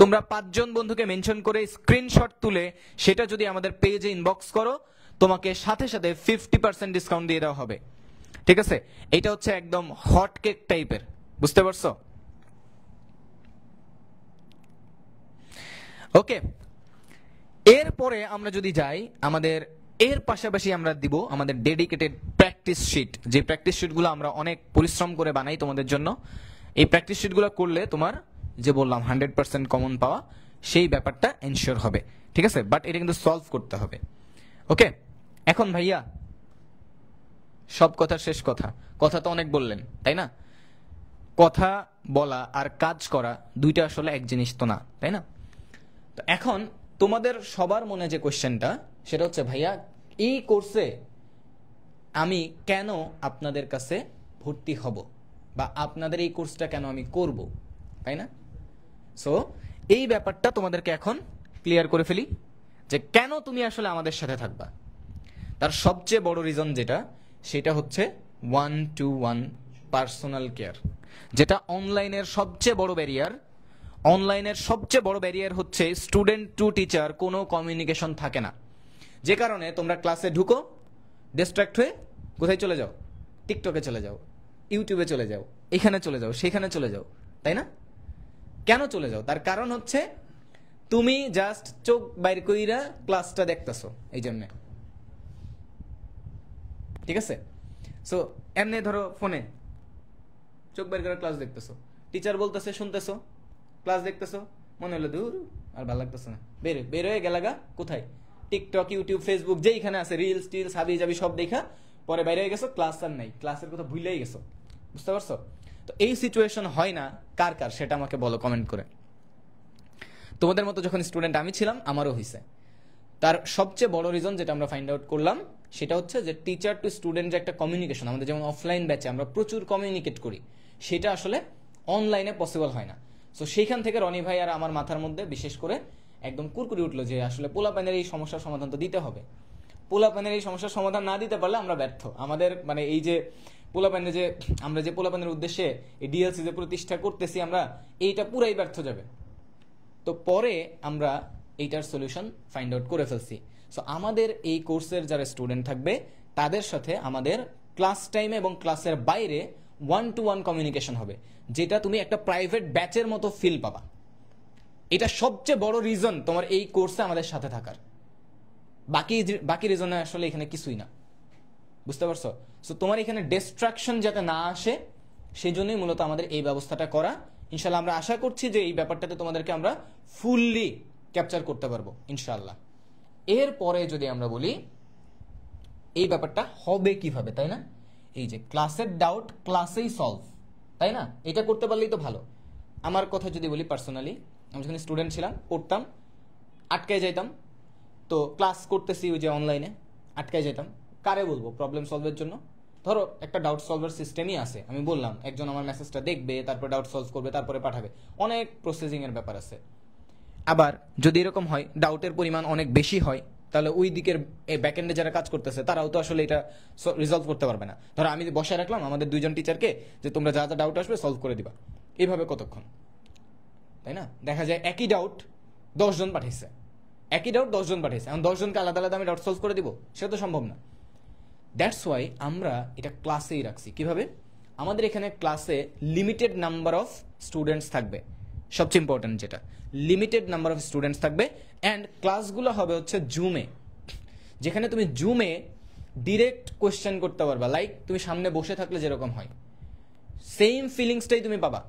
তোমরা 5 জন বন্ধুকে মেনশন করে স্ক্রিনশট তুলে সেটা যদি আমাদের পেজে ইনবক্স করো, তোমাকে সাথে সাথে 50% ডিসকাউন্ট দিয়ে দেওয়া হবে। ঠিক আছে, এটা হচ্ছে একদম হট কেক টাইপের, বুঝতে পারছো? ওকে, এরপরে আমরা যদি যাই, আমাদের এর পাশাপাশি আমরা দিব আমাদের ডেডিকেটেড প্র্যাকটিস শিট, যে প্র্যাকটিস শিটগুলো আমরা অনেক পরিশ্রম করে বানাই তোমাদের জন্য। এই প্র্যাকটিস শিটগুলো করলে তোমার যে বললাম 100% কমন পাওয়া সেই ব্যাপারটা এনশিওর হবে। ঠিক আছে, বাট এটা কিন্তু সলভ করতে হবে। ওকে, এখন ভাইয়া সব কথা শেষ কথা তো অনেক বললেন, তাই না? কথা বলা আর কাজ করা দুইটা আসলে এক জিনিস তো না, তাই না? তো এখন তোমাদের সবার মনে যে কোশ্চেনটা সেটা হচ্ছে, ভাইয়া এই কোর্সে আমি কেন আপনাদের কাছে ভর্তি হব, বা আপনাদের এই কোর্সটা কেন আমি করব, তাই না? সো এই ব্যাপারটা তোমাদেরকে এখন ক্লিয়ার করে ফেলি যে কেন তুমি আসলে আমাদের সাথে থাকবা। তার সবচেয়ে বড় রিজন সেটা হচ্ছে 1-to-1 পার্সোনাল কেয়ার, যেটা অনলাইনের সবচেয়ে বড় ব্যারিয়ার। অনলাইনের সবচেয়ে বড় ব্যারিয়ার হচ্ছে স্টুডেন্ট টু টিচার কোনো কমিউনিকেশন থাকে না, যে কারণে তোমরা ক্লাসে ঢুকো, ডিস্ট্রাক্ট হয়ে কোথায় চলে যাও, টিকটকে চলে যাও, ইউটিউবে চলে যাও, এখানে চলে যাও, সেখানে চলে যাও, তাই না? কেন চলে যাও? তার কারণ হচ্ছে তুমি জাস্ট চোখ বাইর কইরা ক্লাসটা দেখতেছো, এই জন্যে। ঠিক আছে, সো এমনি ধরো ফোনে চোখ বাইর করে ক্লাস দেখতেছো, টিচার বলতেছে শুনতেছো, ক্লাস দেখতেছো, মনে হলো দূর আর ভালো লাগতেছে না, বের হয়ে গেলাগা কোথায়, টিকটক, ইউটিউব, ফেসবুক যেইখানে আছে রিলস টিলস হাবি যাবি সব দেখা পরে বাইরে হয়ে গেছো, ক্লাস আর নাই, ক্লাসের কথা ভুলেই গেছো। বুঝতে পারছো? তো এই সিচুয়েশন হয় না কার কার সেটা আমাকে বলো কমেন্ট করে। তোমাদের মতো যখন স্টুডেন্ট আমি ছিলাম আমারও হয়েছে। তার সবচেয়ে বড় রিজন যেটা আমরা ফাইন্ড আউট করলাম সেটা হচ্ছে যে টিচার টু স্টুডেন্ট যে একটা কমিউনিকেশন, আমাদের যেমন অফলাইন ব্যাচে আমরা প্রচুর কমিউনিকেট করি, সেটা আসলে অনলাইনে পসিবল হয় না। সো সেইখান থেকে রনি ভাই আর আমার মাথার মধ্যে বিশেষ করে একদম কুরকুরি উঠলো যে আসলে পোলাপানের এই সমস্যার সমাধান তো দিতে হবে। পোলাপানের এই সমস্যার সমাধান না দিতে পারলে আমরা ব্যর্থ। আমাদের মানে এই যে পোলাপানের যে আমরা যে পোলাপানের উদ্দেশ্যে এই ডিএলসি যে প্রতিষ্ঠা করতেছি আমরা, এইটা পুরাই ব্যর্থ যাবে। তো পরে আমরা এইটার সলিউশন ফাইন্ড আউট করে ফেলছি। সো আমাদের এই কোর্সের যারা স্টুডেন্ট থাকবে তাদের সাথে আমাদের ক্লাস টাইমে এবং ক্লাসের বাইরে 1-to-1 কমিউনিকেশন হবে, যেটা তুমি একটা প্রাইভেট ব্যাচের মতো ফিল পাবা। এটা সবচেয়ে বড় রিজন তোমার এই কোর্সে আমাদের সাথে থাকার। বাকি রিজনে আসলে এখানে কিছুই না। বুঝতে পারছো? সো তোমার এখানে ডিস্ট্রাকশন যাতে না আসে সেই জন্যই মূলত আমাদের এই ব্যবস্থাটা করা। ইনশাল্লাহ আমরা আশা করছি যে এই ব্যাপারটাতে তোমাদেরকে আমরা ফুললি ক্যাপচার করতে পারবো ইনশাল্লাহ। এরপরে যদি আমরা বলি এই ব্যাপারটা হবে কিভাবে, তাই না? এই যে ক্লাসের ডাউট ক্লাসেই সলভ, তাই না? এটা করতে পারলেই তো ভালো। আমার কথা যদি বলি পার্সোনালি, আমি যখন স্টুডেন্ট ছিলাম পড়তাম, আটকায় যাইতাম। তো ক্লাস করতেছি ওই যে অনলাইনে, আটকায় যেতাম। কারে বলবো প্রবলেম সলভের জন্য? ধরো একটা ডাউট সলভার সিস্টেমই আছে, আমি বললাম একজন আমার মেসেজটা দেখবে, তারপর ডাউট সলভ করবে, তারপরে পাঠাবে। অনেক প্রসেসিং এর ব্যাপার আছে। আবার যদি এরকম হয় ডাউটের পরিমাণ অনেক বেশি হয়, তাহলে ওই দিকের ব্যাকএন্ডে যারা কাজ করতেছে তারাও তো আসলে এটা রিজলভ করতে পারবে না। ধরো আমি বসায় রাখলাম আমাদের 2জন টিচারকে যে তোমরা যা যা ডাউট আসবে সলভ করে দিবা, এইভাবে কতক্ষণ, তাই না? দেখা যায় একই ডাউট 10 জন পাঠিয়েছে, এখন 10 জনকে আলাদা আলাদা আমি ডাউট সলভ করে দিব, সেটা তো সম্ভব না। দ্যাটস ওয়াই আমরা এটা ক্লাসেই রাখছি। কিভাবে? আমাদের এখানে ক্লাসে লিমিটেড নাম্বার অফ স্টুডেন্টস থাকবে, সবচেয়ে ইম্পর্টেন্ট যেটা লিমিটেড নাম্বার অফ স্টুডেন্টস থাকবে। অ্যান্ড ক্লাসগুলো হবে হচ্ছে জুমে, যেখানে তুমি জুমে ডিরেক্ট কোয়েশ্চেন করতে পারবা, লাইক তুমি সামনে বসে থাকলে যেরকম হয় সেম ফিলিংসটাই তুমি পাবা।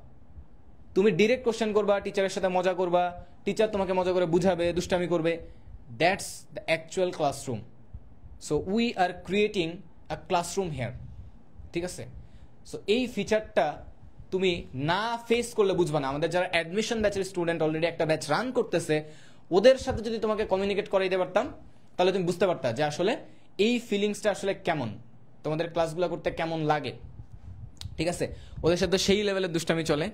তুমি ডিরেক্ট কোয়েশ্চেন করবা, টিচারের সাথে মজা করবা, টিচার তোমাকে মজা করে বুঝাবে, দুষ্টামি করবে। That's the actual classroom. So we are creating a classroom here, ঠিক আছে? সো এই ফিচারটা তুমি না ফেস করলে বুঝবা না। আমাদের যারা অ্যাডমিশন ব্যাচের স্টুডেন্ট অলরেডি একটা ব্যাচ রান করতেছে, ওদের সাথে যদি তোমাকে কমিউনিকেট করাইতে পারতাম, তাহলে তুমি বুঝতে পারতা যে আসলে এই ফিলিংসটা আসলে কেমন, তোমাদের ক্লাসগুলো করতে কেমন লাগে, ঠিক আছে? ওদের সাথে সেই লেভেলের দুষ্টামি চলে,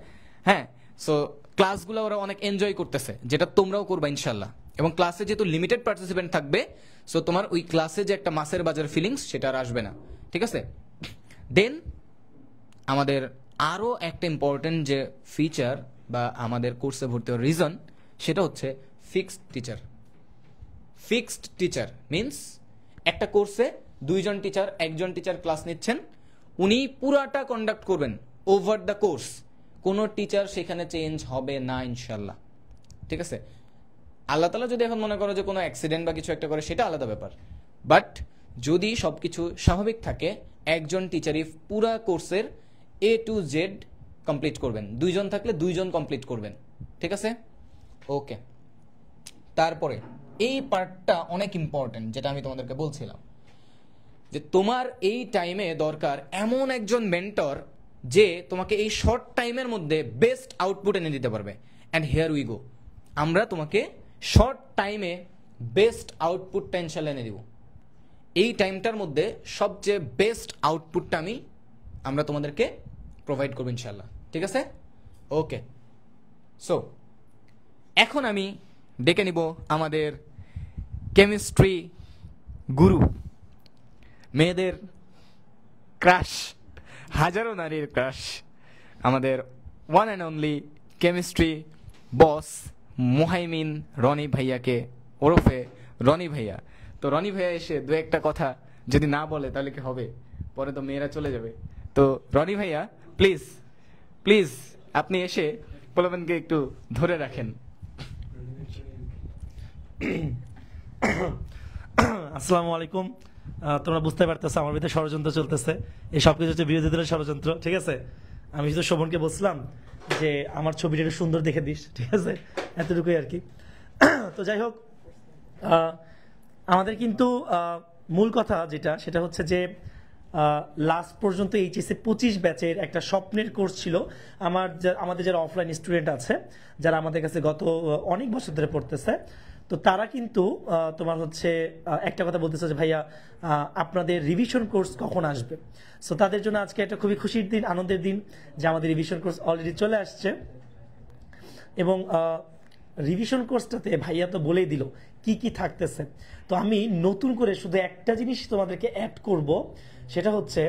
হ্যাঁ। সো ক্লাসগুলো ওরা অনেক এনজয় করতেছে, যেটা তোমরাও করবা ইনশাল্লাহ। এবং ক্লাসে যেহেতু লিমিটেড পার্টিসিপেন্ট থাকবে, সো তোমার ওই ক্লাসে যে একটা মাসের বাজার ফিলিংস, সেটা আর আসবে না, ঠিক আছে? দেন আমাদের আরও একটা ইম্পর্টেন্ট যে ফিচার বা আমাদের কোর্সে ভর্তি হওয়ার রিজন, সেটা হচ্ছে fixed teacher. Fixed teacher means একটা কোর্সে দুইজন টিচার, একজন টিচার ক্লাস নিচ্ছেন, উনি পুরাটা কন্ডাক্ট করবেন ওভার দ্য কোর্স। কোনো টিচার সেখানে চেঞ্জ হবে না ইনশাল্লাহ, ঠিক আছে? আল্লাহ তাআলা যদি এখন মনে করো যে কোনো অ্যাক্সিডেন্ট বা কিছু একটা করে, সেটা আলাদা ব্যাপার। বাট যদি সবকিছু স্বাভাবিক থাকে, একজন টিচারই পুরা কোর্সের A to Z কমপ্লিট করবেন। দুইজন থাকলে দুইজন কমপ্লিট করবেন, ঠিক আছে? ওকে, তারপরে এই পার্টটা অনেক ইম্পর্টেন্ট, যেটা আমি তোমাদেরকে বলছিলাম যে তোমার এই টাইমে দরকার এমন একজন মেন্টর যে তোমাকে এই শর্ট টাইমের মধ্যে বেস্ট আউটপুট এনে দিতে পারবে। অ্যান্ড হেয়ার উই গো, আমরা তোমাকে শর্ট টাইমে বেস্ট আউটপুটটা ইনশাল্লাহ এনে দিব। এই টাইমটার মধ্যে সবচেয়ে বেস্ট আউটপুটটা আমরা তোমাদেরকে প্রোভাইড করবো ইনশাল্লাহ, ঠিক আছে? ওকে, সো এখন আমি ডেকে নিব আমাদের কেমিস্ট্রি গুরু, মেয়েদের ক্রাশ, হাজারো নারীর ক্রাশ, আমাদের one and only chemistry boss Muhaimin Roni ভাইয়াকে, ওরফে রনি ভাইয়া। তো রনি ভাইয়া এসে দু একটা কথা যদি না বলে তাহলে কি হবে? পরে তো মেয়েরা চলে যাবে। তো রনি ভাইয়া প্লিজ প্লিজ আপনি এসে পোলাপানকে একটু ধরে রাখেন। আসসালামু আলাইকুম। তোমরা বুঝতে পারতেছো আমার ভিতরে ষড়যন্ত্র চলতেছে। এই সবকিছু হচ্ছে বিরোধীদের ষড়যন্ত্র, ঠিক আছে? আমি শুধু শোভনকে বলছিলাম যে আমার ছবিটা একটু সুন্দর দেখে দিস, ঠিক আছে? এতটুকুই আর কি। তো যাই হোক, আমাদের কিন্তু মূল কথা যেটা, সেটা হচ্ছে যে লাস্ট পর্যন্ত এইচএসসি 25 ব্যাচের একটা স্বপ্নের কোর্স ছিল। আমাদের যারা অফলাইন স্টুডেন্ট আছে, যারা আমাদের কাছে গত অনেক বছর ধরে পড়তেছে, তো তারা কিন্তু তোমার হচ্ছে একটা কথা বলতেছে যে ভাইয়া আপনাদের রিভিশন কোর্স কখন আসবে। সো তাদের জন্য আজকে একটা খুবই খুশির দিন, আনন্দের দিন যে আমাদের রিভিশন কোর্স অলরেডি চলে আসছে। এবং রিভিশন কোর্সটাতে ভাইয়া তো বলেই দিল কি কি থাকতেছে। তো আমি নতুন করে শুধু একটা জিনিস তোমাদেরকে অ্যাড করব, সেটা হচ্ছে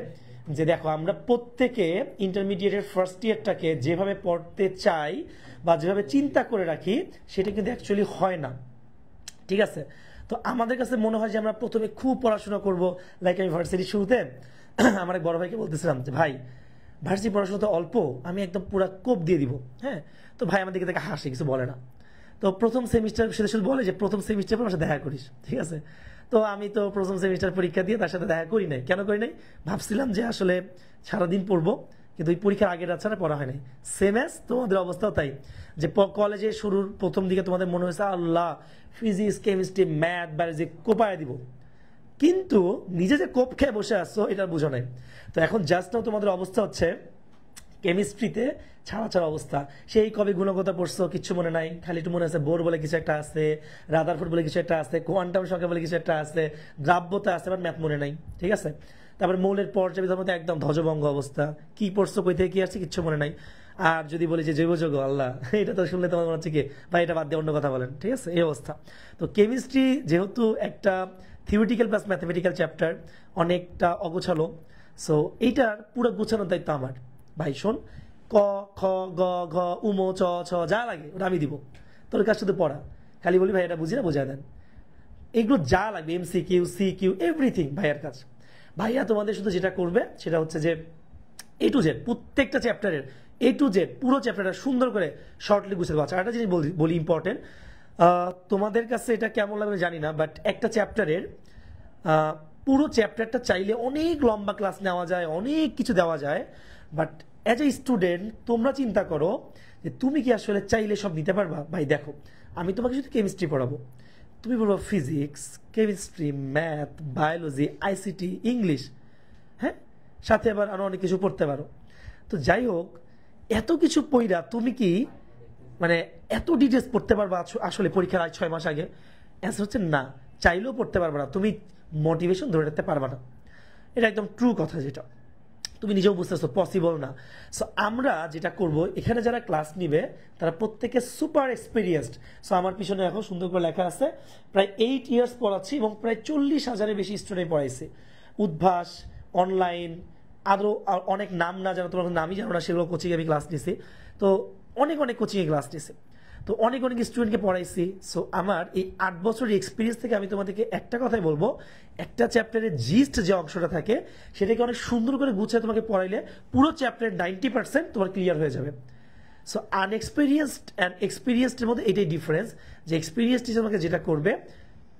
যে দেখো, আমরা প্রত্যেকে ইন্টারমিডিয়েটের ফার্স্ট ইয়ারটাকে যেভাবে পড়তে চাই বা যেভাবে চিন্তা করে রাখি, সেটা কিন্তু অ্যাকচুয়ালি হয় না, ঠিক আছে? তো আমাদের কাছে মনে হয় যে আমরা প্রথমে খুব পড়াশোনা করব। লাইক আমি ভার্সিটির শুরুতে আমার এক বড় ভাইকে বলতেছিলাম যে ভাই ভার্সিটি পড়াশোনা তো অল্প, আমি একদম পুরো কোপ দিয়ে দিব, হ্যাঁ? তো ভাই আমার দিকে থেকে হাসে, কিছু বলে না। তো প্রথম সেমিস্টার সেটা শুধু বলে যে প্রথম সেমিস্টার পর আমার সাথে দেখা করিস, ঠিক আছে? তো আমি তো প্রথম সেমিস্টার পরীক্ষা দিয়ে তার সাথে দেখা করি নাই। কেন করি নাই? ভাবছিলাম যে আসলে সারাদিন পড়বো, কিন্তু ওই পরীক্ষার আগের রাত ছাড়া পড়া হয় নাই। সেম অ্যাজ তোমাদের অবস্থাও তাই, যে কলেজে শুরুর প্রথম দিকে তোমাদের মনে হয়েছে আল্লাহ ফিজিক্স কেমিস্ট্রি ম্যাথ বায়োলজি কোপায় দিব, কিন্তু নিজে যে কোপ খেয়ে বসে আসছো এটা বুঝো নাই। তো এখন জাস্ট নাও তোমাদের অবস্থা হচ্ছে কেমিস্ট্রিতে ছাড়া ছাড়া অবস্থা। সেই কবে গুণগত পড়ছো কিচ্ছু মনে নাই, খালি একটু মনে আছে বোর বলে কিছু একটা আছে, রাদারফোর্ড বলে কিছু একটা আছে, কোয়ান্টাম সংখ্যা বলে কিছু একটা আছে, দ্রাব্যতা আছে, বাট ম্যাথ মনে নাই, ঠিক আছে? তারপরে মৌলের পর্যায়বিধার মধ্যে একদম ধ্বজভঙ্গ অবস্থা, কি পড়ছো কই থেকে কি আসছে কিচ্ছু মনে নাই। আর যদি বলি যে জৈব যৌগ, আল্লাহ এটা তো শুনলে তোমার মনে হচ্ছে কি ভাই এটা বাদ দিয়ে অন্য কথা বলেন, ঠিক আছে? এই অবস্থা। তো কেমিস্ট্রি যেহেতু একটা থিওরিটিক্যাল প্লাস ম্যাথমেটিক্যাল চ্যাপ্টার, অনেকটা অগোছালো। সো এইটার পুরো গোছানোর দায়িত্ব আমার। ভাই শোন, ক খ গ ঘ উম চ ছ যা লাগে ওটা আমি দিব, তোর কাজ শুধু পড়া। খালি বলি ভাই এটা বুঝি না, বোঝায় দেন। এগুলো যা লাগবে MCQ CQ এভরিথিং ভাইয়ার কাজ। ভাইয়া তোমাদের শুধু যেটা করবে সেটা হচ্ছে যে A to Z প্রত্যেকটা চ্যাপ্টারের A to Z পুরো চ্যাপ্টারটা সুন্দর করে শর্টলি গুছিয়ে দেওয়া। আরেকটা জিনিস বলি ইম্পর্টেন্ট, তোমাদের কাছে এটা কেমন লাগবে জানি না, বাট একটা চ্যাপ্টারের পুরো চ্যাপ্টারটা চাইলে অনেক লম্বা ক্লাস নেওয়া যায়, অনেক কিছু দেওয়া যায়। বাট অ্যাজ এ স্টুডেন্ট তোমরা চিন্তা করো যে তুমি কি আসলে চাইলে সব নিতে পারবা? ভাই দেখো, আমি তোমাকে শুধু কেমিস্ট্রি পড়াবো, তুমি বলবো physics, chemistry, math, biology, ICT, English, হ্যাঁ, সাথে আবার আরো অনেক কিছু পড়তে পারো। তো যাই হোক, এত কিছু পড়া তুমি কি মানে এত ডিটেলস পড়তে পারবা আসলে পরীক্ষার 6 মাস আগে? অ্যান্সার হচ্ছে না, চাইলেও পড়তে পারবা না, তুমি মোটিভেশন ধরে রাখতে পারবা না। এটা একদম ট্রু কথা, যেটা তুমি নিজেও বুঝতেছো পসিবল না। সো আমরা যেটা করব, এখানে যারা ক্লাস নিবে তারা প্রত্যেকে সুপার এক্সপিরিয়েন্সড। সো আমার পিছনে এখন সুন্দর করে লেখা আছে, প্রায় 8 ইয়ার্স পড়াচ্ছি এবং প্রায় 40,000-এর বেশি স্টুডেন্ট পড়াইছি। উদ্ভাস, অনলাইন, আরও অনেক নাম না জানো, তোমার নামই জানো না, সেগুলো কোচিংয়ে আমি ক্লাস নিছি। তো অনেক অনেক কোচিংয়ে ক্লাস নিছি, তো অনেক অনেক স্টুডেন্টকে পড়াইছি। সো আমার এই 8 বছরের এক্সপিরিয়েন্স থেকে আমি তোমাদেরকে একটা কথাই বলবো, একটা চ্যাপ্টারের জিস্ট যে অংশটা থাকে সেটাকে অনেক সুন্দর করে গুছিয়ে তোমাকে পড়াইলে পুরো চ্যাপ্টারের 90% তোমার ক্লিয়ার হয়ে যাবে। সো আনএক্সপিরিয়েন্সড অ্যান্ড এক্সপিরিয়েন্সডের মধ্যে এটাই ডিফারেন্স, যে এক্সপিরিয়েন্স টিচার তোমাকে যেটা করবে,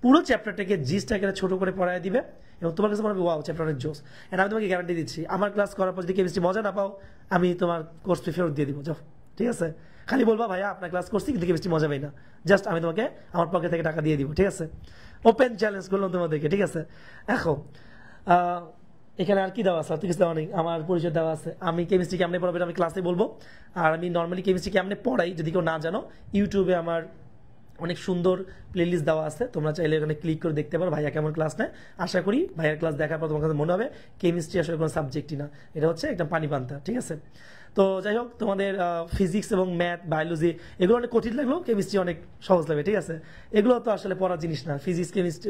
পুরো চ্যাপ্টারটাকে জিস্ট আকারে ছোট করে পড়ায় দিবে এবং তোমার কাছে মনে হবে ওয়াও চ্যাপ্টারের জোস। এন্ড আমি তোমাকে গ্যারান্টি দিচ্ছি, আমার ক্লাস করার পর যদি কেমিস্ট্রি মজা না পাও, আমি তোমার কোর্স ফি ফেরত দিয়ে দিব, যাও, ঠিক আছে? খালি বলবা ভাইয়া আপনার ক্লাস করছি কিন্তু কেমিস্ট্রি মজা পাই না, জাস্ট আমি তোমাকে আমার পকেট থেকে টাকা দিয়ে দিব, ঠিক আছে? ওপেন চ্যালেঞ্জ করলাম তোমাদেরকে, ঠিক আছে? এখন এখানে আর কি দেওয়া আছে? আর তো কিছু দেওয়া নেই, আমার পরিচয় দেওয়া আছে। আমি কেমিস্ট্রি কেমনে পড়াবো আমি ক্লাসে বলবো। আর আমি নর্মালি কেমিস্ট্রি কেমনে পড়াই যদি কেউ না জানো, ইউটিউবে আমার অনেক সুন্দর প্লেলিস্ট দেওয়া আছে, তোমরা চাইলে এখানে ক্লিক করে দেখতে পারো ভাইয়া কেমন ক্লাস নেয়। আশা করি ভাইয়ার ক্লাস দেখার পর তোমার কাছে মনে হবে কেমিস্ট্রি আসলে কোনো সাবজেক্টই না, এটা হচ্ছে একটা পানি পান্তা, ঠিক আছে? তো যাই হোক, তোমাদের ফিজিক্স এবং ম্যাথ, বায়োলজি এগুলো অনেক কঠিন লাগলেও কেমিস্ট্রি অনেক সহজ লাগবে, ঠিক আছে? এগুলো তো আসলে পড়ার জিনিস না,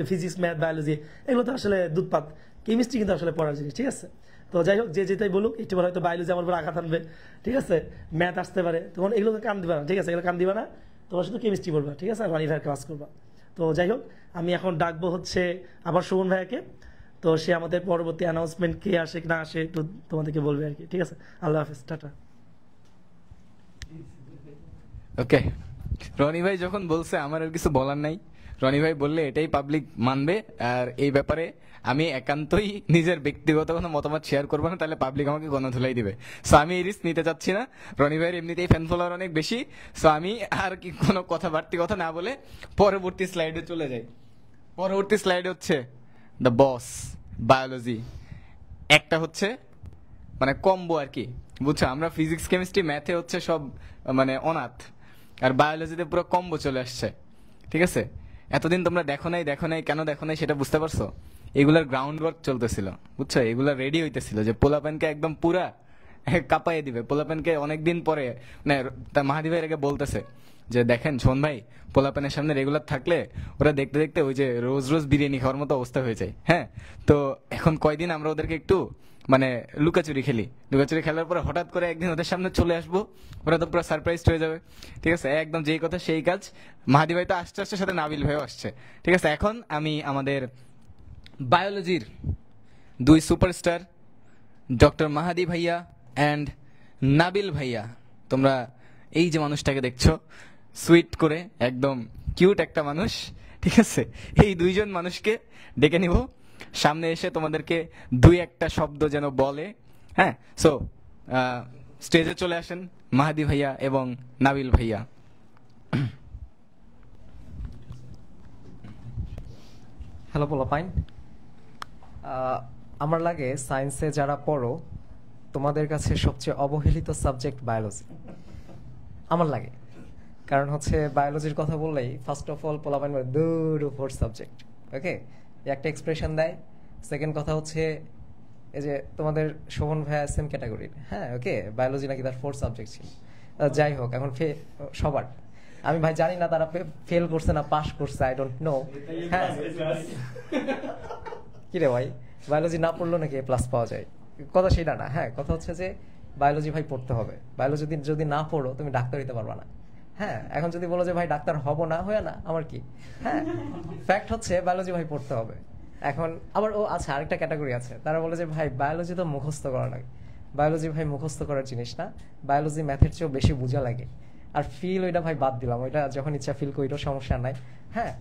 ফিজিক্স, ম্যাথ, বায়োলজি এগুলো তো আসলে দুধপাত। কেমিস্ট্রি কিন্তু আসলে পড়ার জিনিস, ঠিক আছে? তো যাই হোক, যে যেটাই বলুক, একটু হয়তো বায়োলজি আমার উপর আঘাত আনবে, ঠিক আছে? ম্যাথ আসতে পারে, তখন এগুলোকে কান দিবা না, ঠিক আছে? এগুলো কান দিবা না, তোমরা শুধু কেমিস্ট্রি বলবা, ঠিক আছে? আর রনিভাইয়ের ক্লাস করবা। তো যাই হোক, আমি এখন ডাকবো হচ্ছে আবার সুমন ভাইয়াকে। তো সে আমাদের পরবর্তী অ্যানাউন্সমেন্ট কে আসে না আসে একটু তোমাদেরকে বলবে আর কি, ঠিক আছে? আল্লাহ হাফিজ, টাটা। ওকে, রনি ভাই যখন বলছে আমার আর কিছু বলার নাই। রনি ভাই বললে এটাই পাবলিক মানবে, আর এই ব্যাপারে আমি একান্তই নিজের ব্যক্তিগত কোনো মতামত শেয়ার করবো না, তাহলে পাবলিক আমাকে গণধুলাই দিবে। সো আমি এই রিস্ক নিতে চাচ্ছি না। রনি ভাইয়ের এমনিতেই ফ্যান ফলোয়ার অনেক বেশি। সো আমি আর কি কোনো বাড়তি কথা না বলে পরবর্তী স্লাইডে চলে যাই। পরবর্তী স্লাইড হচ্ছে দ্য বস বায়োলজি। একটা হচ্ছে মানে কম্বো আর কি, বুঝছো? আমরা ফিজিক্স, কেমিস্ট্রি, ম্যাথে হচ্ছে সব মানে অনাথ, আর বায়োলজিতে পুরো কম্বো চলে আসছে, ঠিক আছে? এতদিন তোমরা দেখো নাই কেন দেখো নাই সেটা বুঝতে পারছো? এগুলার গ্রাউন্ড ওয়ার্ক চলতেছিল, বুঝছো? এগুলা রেডি হইতেছিল যে পোলাপানকে একদম পুরা কাঁপাইয়ে দিবে। পোলাপানকে অনেকদিন পরে মানে মাহাদি ভাইয়ের আগে বলতেছে যে দেখেন শোন ভাই, পোলাপানের সামনে রেগুলার থাকলে ওরা দেখতে দেখতে ওই যে রোজ রোজ বিরিয়ানি খাওয়ার মতো অবস্থা হয়ে যায়। হ্যাঁ, তো এখন কয়দিন আমরা ওদেরকে একটু মানে লুকাচুরি খেলি। লুকাচুরি খেলার পরে হঠাৎ করে একদিন ওদের সামনে চলে আসবো, ওরা তো পুরো সারপ্রাইজ হয়ে যাবে, ঠিক আছে? একদম যেই কথা সেই কাজ। মাহাদি ভাই তো আসতে আসতে সাথে নাবিল ভাইও আসছে, ঠিক আছে? এখন আমি আমাদের বায়োলজির 2 সুপারস্টার ডক্টর মাহাদি ভাইয়া অ্যান্ড নাবিল ভাইয়া, তোমরা এই যে মানুষটাকে দেখছো, সুইট করে একদম কিউট একটা মানুষ, ঠিক আছে? এই 2জন মানুষকে ডেকে নিব সামনে, এসে তোমাদেরকে 2-1টা শব্দ যেন বলে। হ্যাঁ, সো স্টেজে চলে আসেন মাহাদি ভাইয়া এবং নাবিল ভাইয়া। হ্যালো পোলাপাইন, আমার লাগে সায়েন্সে যারা পড়ো তোমাদের কাছে সবচেয়ে অবহেলিত সাবজেক্ট বায়োলজি আমার লাগে। কারণ হচ্ছে বায়োলজির কথা বললেই ফার্স্ট অফ অল পোলাপাইন দূর ফোর্থ সাবজেক্ট। ওকে, একটা এক্সপ্রেশন দেয়। সেকেন্ড কথা হচ্ছে এই যে তোমাদের শোভন ভাইয়া সেম ক্যাটাগরির, হ্যাঁ ওকে, বায়োলজি নাকি তার ফোর্থ সাবজেক্ট ছিল। যাই হোক, এখন সবার আমি ভাই জানি না তারা ফেল করছে না পাস করছে, আই ডোন্ট নো। হ্যাঁ কি রে ভাই, বায়োলজি না পড়লো নাকি প্লাস পাওয়া যায়? কথা সেটা না। হ্যাঁ, কথা হচ্ছে যে বায়োলজি ভাই পড়তে হবে। বায়োলজি যদি না পড়ো তুমি ডাক্তার হইতে পারবা না। হ্যাঁ, এখন যদি বলো যে ভাই ডাক্তার হব না, হয়ে না আমার কি? হ্যাঁ, ফ্যাক্ট হচ্ছে বায়োলজি ভাই পড়তে হবে। এখন আবার আচ্ছা, আরেকটা ক্যাটাগরি আছে, তারা বলে যে ভাই বায়োলজি তো মুখস্থ করা লাগে। বায়োলজি ভাই মুখস্থ করার জিনিস না, বায়োলজি ম্যাথের চেয়েও বেশি বোঝা লাগে। আর ফিল ওইটা ভাই বাদ দিলাম, ওইটা যখন ইচ্ছা ফিল করিও, সমস্যা নাই। হ্যাঁ,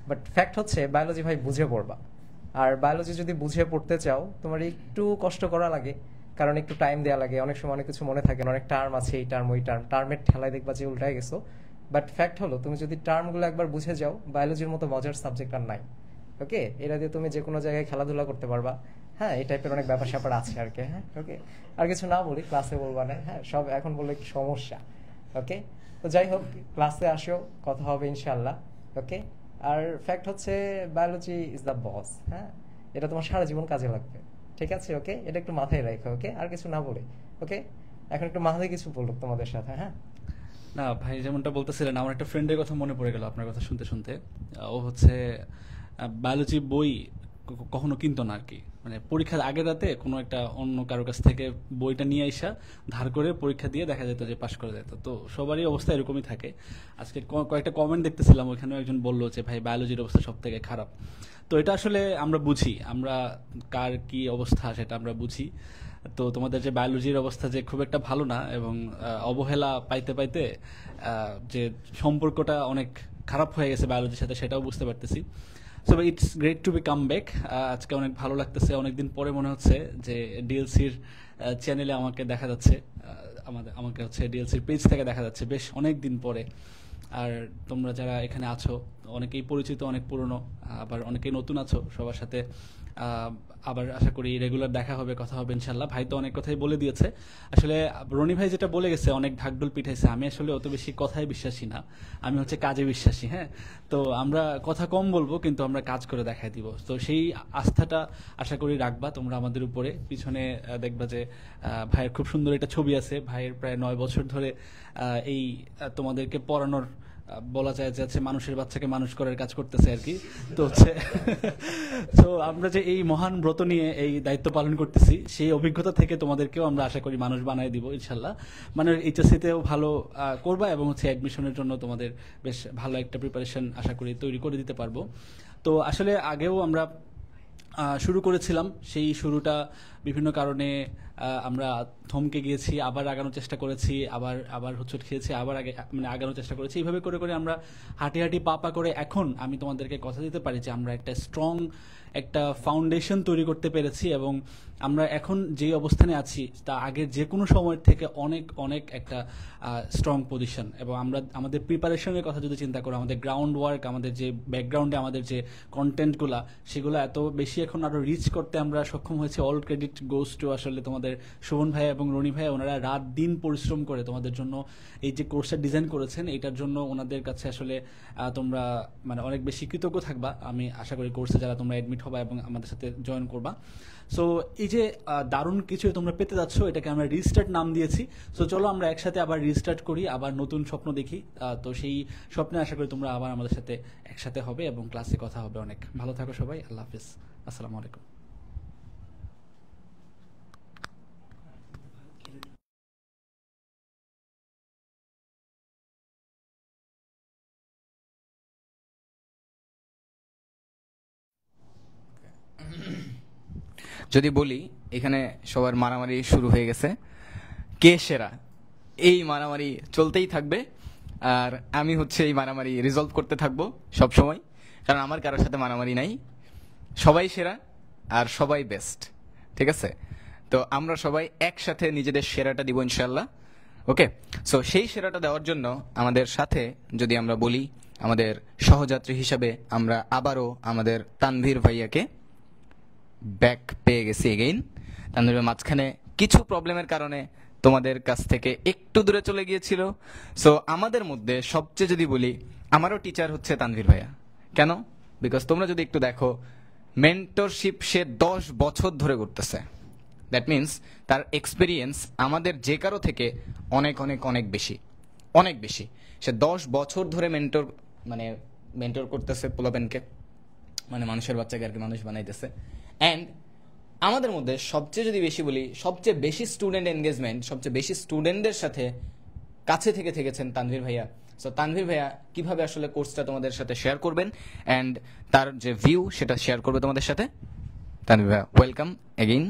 বাট ফ্যাক্ট হচ্ছে বায়োলজি ভাই বুঝে পড়বা। আর বায়োলজি যদি বুঝে পড়তে চাও তোমার একটু কষ্ট করা লাগে, কারণ একটু টাইম দেওয়া লাগে। অনেক সময় অনেক কিছু মনে থাকে না, অনেক টার্ম আছে, এই টার্ম ওই টার্মের ঠেলায় দেখবা যে উল্টায় গেছো। বাট ফ্যাক্ট হলো তুমি যদি টার্মগুলো একবার বুঝে যাও, বায়োলজির মতো মজার সাবজেক্ট আর নাই। ওকে, এটা দিয়ে তুমি যে কোনো জায়গায় খেলাধুলা করতে পারবা। হ্যাঁ, এই টাইপের অনেক ব্যাপার স্যাপার আছে আর কি। হ্যাঁ, ওকে, আর কিছু না বলি, ক্লাসে বলবা না। হ্যাঁ, সব এখন বললে কি সমস্যা। ওকে, তো যাই হোক, ক্লাসে আসো, কথা হবে ইনশাল্লাহ। ওকে, আর ফ্যাক্ট হচ্ছে বায়োলজি ইজ দ্য বস। হ্যাঁ, এটা তোমার সারা জীবন কাজে লাগবে। ঠিক আছে? ওকে, এটা একটু মাথায় রাখো। ওকে, আর কিছু না বলে। ওকে, এখন একটু মাথায় কিছু বললো তোমাদের সাথে। হ্যাঁ, না ভাই, যেমনটা বলতেছিলেন, আমার একটা ফ্রেন্ডের কথা মনে পড়ে গেল আপনার কথা শুনতে শুনতে। ও হচ্ছে বায়োলজি বই কখনো কিনতো না আর কি, মানে পরীক্ষার আগের রাতে কোনো একটা অন্য কারো কাছ থেকে বইটা নিয়ে আইসা ধার করে পরীক্ষা দিয়ে দেখা যেত যে পাশ করে যেত। তো সবারই অবস্থা এরকমই থাকে। আজকে কয়েকটা কমেন্ট দেখতেছিলাম, ওইখানেও একজন বললো যে ভাই বায়োলজির অবস্থা সব থেকে খারাপ। তো এটা আসলে আমরা বুঝি, আমরা কার কি অবস্থা সেটা আমরা বুঝি। তো তোমাদের যে বায়োলজির অবস্থা যে খুব একটা ভালো না, এবং অবহেলা পাইতে পাইতে যে সম্পর্কটা অনেক খারাপ হয়ে গেছে বায়োলজির সাথে, সেটাও বুঝতে পারতেছি। So it's great to be come back. আজকে অনেক ভালো লাগতেছে, অনেকদিন পরে মনে হচ্ছে যে ডিএলসির চ্যানেলে আমাকে দেখা যাচ্ছে, আমাকে হচ্ছে ডিএলসির পেজ থেকে দেখা যাচ্ছে বেশ অনেক দিন পরে। আর তোমরা যারা এখানে আছো অনেকেই পরিচিত, অনেক পুরনো, আবার অনেকেই নতুন আছো। সবার সাথে আবার আশা করি রেগুলার দেখা হবে, কথা হবে ইনশাল্লাহ। ভাই তো অনেক কথাই বলে দিয়েছে। আসলে রনি ভাই যেটা বলে গেছে, অনেক ঢাকঢোল পিঠাইছে। আমি আসলে অত বেশি কথায় বিশ্বাসী না, আমি হচ্ছে কাজে বিশ্বাসী। হ্যাঁ, তো আমরা কথা কম বলবো, কিন্তু আমরা কাজ করে দেখাই দিব। তো সেই আস্থাটা আশা করি রাখবা তোমরা আমাদের উপরে। পিছনে দেখবা যে ভাইয়ের খুব সুন্দর একটা ছবি আছে। ভাইয়ের প্রায় 9 বছর ধরে এই তোমাদেরকে পড়ানোর, বলা যায় যে হচ্ছে মানুষের বাচ্চাকে মানুষ করার কাজ করতেছে আর কি। তো হচ্ছে তো আমরা যে এই মহান ব্রত নিয়ে এই দায়িত্ব পালন করতেছি, সেই অভিজ্ঞতা থেকে তোমাদেরকেও আমরা আশা করি মানুষ বানায় দিব ইনশাল্লাহ। মানে এইচএসসিতেও ভালো করবা, এবং হচ্ছে অ্যাডমিশনের জন্য তোমাদের বেশ ভালো একটা প্রিপারেশন আশা করি তৈরি করে দিতে পারবো। তো আসলে আগেও আমরা শুরু করেছিলাম, সেই শুরুটা বিভিন্ন কারণে আমরা থমকে গিয়েছি, আবার আগানোর চেষ্টা করেছি, আবার হোঁচট খেয়েছি, আবার মানে আগানোর চেষ্টা করেছি। এইভাবে করে করে আমরা হাঁটি হাঁটি পা করে এখন আমি তোমাদেরকে কথা দিতে পারি যে আমরা একটা স্ট্রং একটা ফাউন্ডেশন তৈরি করতে পেরেছি, এবং আমরা এখন যে অবস্থানে আছি তা আগের যে কোনো সময়ের থেকে অনেক অনেক একটা স্ট্রং পজিশন। এবং আমরা আমাদের প্রিপারেশনের কথা যদি চিন্তা করো, আমাদের গ্রাউন্ড ওয়ার্ক, আমাদের যে ব্যাকগ্রাউন্ডে আমাদের যে কন্টেন্টগুলো, সেগুলো এত বেশি এখন আরও রিচ করতে আমরা সক্ষম হয়েছি। অল ক্রেডিট গোস টু আসলে তোমাদের শোভন ভাই এবং রনি ভাই। ওনারা রাত দিন পরিশ্রম করে তোমাদের জন্য এই যে কোর্সটা ডিজাইন করেছেন, এইটার জন্য ওনাদের কাছে আসলে তোমরা মানে অনেক বেশি কৃতজ্ঞ থাকবা। আমি আশা করি কোর্সে যারা তোমরা অ্যাডমিট হবা এবং আমাদের সাথে জয়েন করবা। সো এই যে দারুণ কিছু তোমরা পেতে যাচ্ছ, এটাকে আমরা রিস্টার্ট নাম দিয়েছি। সো চলো আমরা একসাথে আবার রিস্টার্ট করি, আবার নতুন স্বপ্ন দেখি। তো সেই স্বপ্নে আশা করি তোমরা আবার আমাদের সাথে একসাথে হবে এবং ক্লাসে কথা হবে। অনেক ভালো থাকো সবাই, আল্লাহ হাফিজ, আসসালামু আলাইকুম। যদি বলি এখানে সবার মারামারি শুরু হয়ে গেছে, কে সেরা, এই মারামারি চলতেই থাকবে। আর আমি হচ্ছে এই মারামারি রিজলভ করতে থাকবো সব সময়, কারণ আমার কারোর সাথে মারামারি নাই। সবাই সেরা আর সবাই বেস্ট, ঠিক আছে? তো আমরা সবাই একসাথে নিজেদের সেরাটা দিব ইনশাল্লাহ। ওকে, সো সেই সেরাটা দেওয়ার জন্য আমাদের সাথে যদি আমরা বলি, আমাদের সহযাত্রী হিসাবে আমরা আবারও আমাদের তানভীর ভাইয়াকে ব্যাক পেয়ে গেছি এগেইন। তানভীর ভাই মাঝখানে কিছু প্রবলেমের কারণে তোমাদের কাছ থেকে একটু দূরে চলে গিয়েছিল। সো আমাদের মধ্যে সবচেয়ে যদি বলি, আমারও টিচার হচ্ছে তানভীর ভাইয়া। কেন? বিকজ তোমরা যদি একটু দেখো, মেন্টরশিপ সে 10 বছর ধরে করতেছে। দ্যাট মিনস তার এক্সপিরিয়েন্স আমাদের যে কারো থেকে অনেক অনেক অনেক বেশি, অনেক বেশি। সে 10 বছর ধরে মেন্টর করতেছে পোলাপেনকে, মানে মানুষের বাচ্চাকে আর কি মানুষ বানাইতেছে। অ্যান্ড আমাদের মধ্যে সবচেয়ে যদি বেশি বলি, সবচেয়ে বেশি স্টুডেন্ট এনগেজমেন্ট, সবচেয়ে বেশি স্টুডেন্টদের সাথে কাছে থেকে থেকেছেন তানভীর ভাইয়া। সো তানভীর ভাইয়া কিভাবে আসলে কোর্সটা তোমাদের সাথে শেয়ার করবেন অ্যান্ড তার যে ভিউ সেটা শেয়ার করবে তোমাদের সাথে। তানভীর ভাইয়া, ওয়েলকাম এগেইন।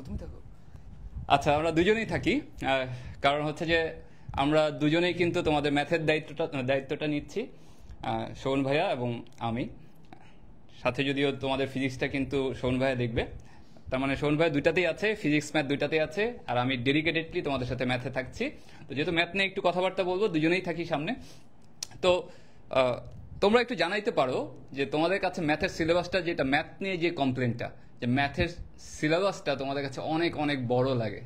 তুমি থাকো। আচ্ছা, আমরা দুজনেই থাকি, কারণ হচ্ছে যে আমরা দুজনেই কিন্তু তোমাদের ম্যাথের দায়িত্বটা নিচ্ছি, শোভন ভাইয়া এবং আমি। সাথে যদিও তোমাদের ফিজিক্সটা কিন্তু শোভন ভাইয়া দেখবে, তার মানে শোভন ভাই দুইটাতেই আছে, ফিজিক্স ম্যাথ দুইটাতেই আছে, আর আমি ডেডিকেটেডলি তোমাদের সাথে ম্যাথে থাকছি। তো যেহেতু ম্যাথ নিয়ে একটু কথাবার্তা বলবো, দুজনেই থাকি সামনে। তো তোমরা একটু জানাইতে পারো যে তোমাদের কাছে ম্যাথের সিলেবাসটা, যেটা ম্যাথ নিয়ে যে কমপ্লেনটা, যে ম্যাথের সিলেবাসটা তোমাদের কাছে অনেক অনেক বড় লাগে।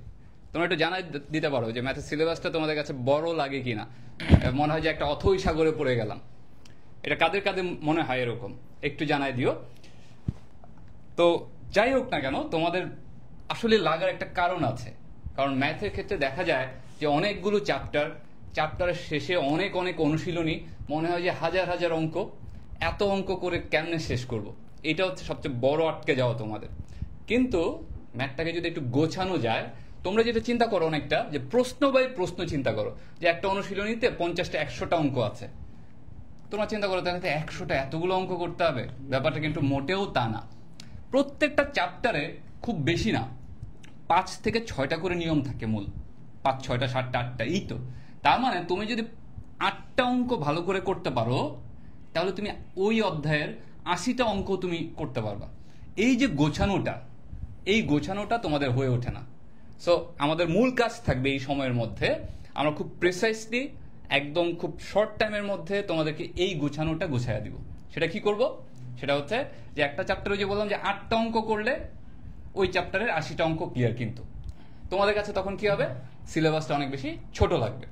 তোমরা একটু জানাই দিতে পারো যে ম্যাথের সিলেবাসটা তোমাদের কাছে বড় লাগে কিনা। মনে হয় যে একটা অথৈ সাগরে পড়ে গেলাম, এটা কাদের কাদের মনে হয় এরকম, একটু জানাই দিও। তো যাই হোক না কেন, তোমাদের আসলে লাগার একটা কারণ আছে। কারণ ম্যাথের ক্ষেত্রে দেখা যায় যে অনেকগুলো চ্যাপ্টারের শেষে অনেক অনেক অনুশীলনী, মনে হয় যে হাজার হাজার অঙ্ক, এত অঙ্ক করে কেমনে শেষ করব, এটা হচ্ছে সবচেয়ে বড় আটকে যাওয়া তোমাদের। কিন্তু ম্যাথটাকে যদি একটু গোছানো যায়, তোমরা যেটা চিন্তা করো অনেকটা, যে প্রশ্ন বাই প্রশ্ন চিন্তা করো, যে একটা অনুশীলনীতে 50টা 100টা অঙ্ক আছে, তোমরা চিন্তা করো তাহলে 100টা এতগুলো অঙ্ক করতে হবে। ব্যাপারটা কিন্তু মোটেও তা না। প্রত্যেকটা চ্যাপ্টারে খুব বেশি না 5 থেকে 6টা করে নিয়ম থাকে, মূল 5, 6টা, 7টা, 8টা, এই তো। তার মানে তুমি যদি 8টা অঙ্ক ভালো করে করতে পারো, তাহলে তুমি ওই অধ্যায়ের 80টা অঙ্ক তুমি করতে পারবা। এই যে গোছানোটা তোমাদের হয়ে ওঠে না। সো আমাদের মূল কাজ থাকবে এই সময়ের মধ্যে, আমরা খুব প্রিসাইসলি, একদম খুব শর্ট টাইমের মধ্যে তোমাদেরকে এই গোছানোটা গুছাইয়া দিব। সেটা কি করব? সেটা হচ্ছে যে একটা চ্যাপ্টারে যে বললাম যে 8টা অঙ্ক করলে ওই চ্যাপ্টারের 80টা অঙ্ক ক্লিয়ার। কিন্তু তোমাদের কাছে তখন কি হবে? সিলেবাসটা অনেক বেশি ছোট লাগবে।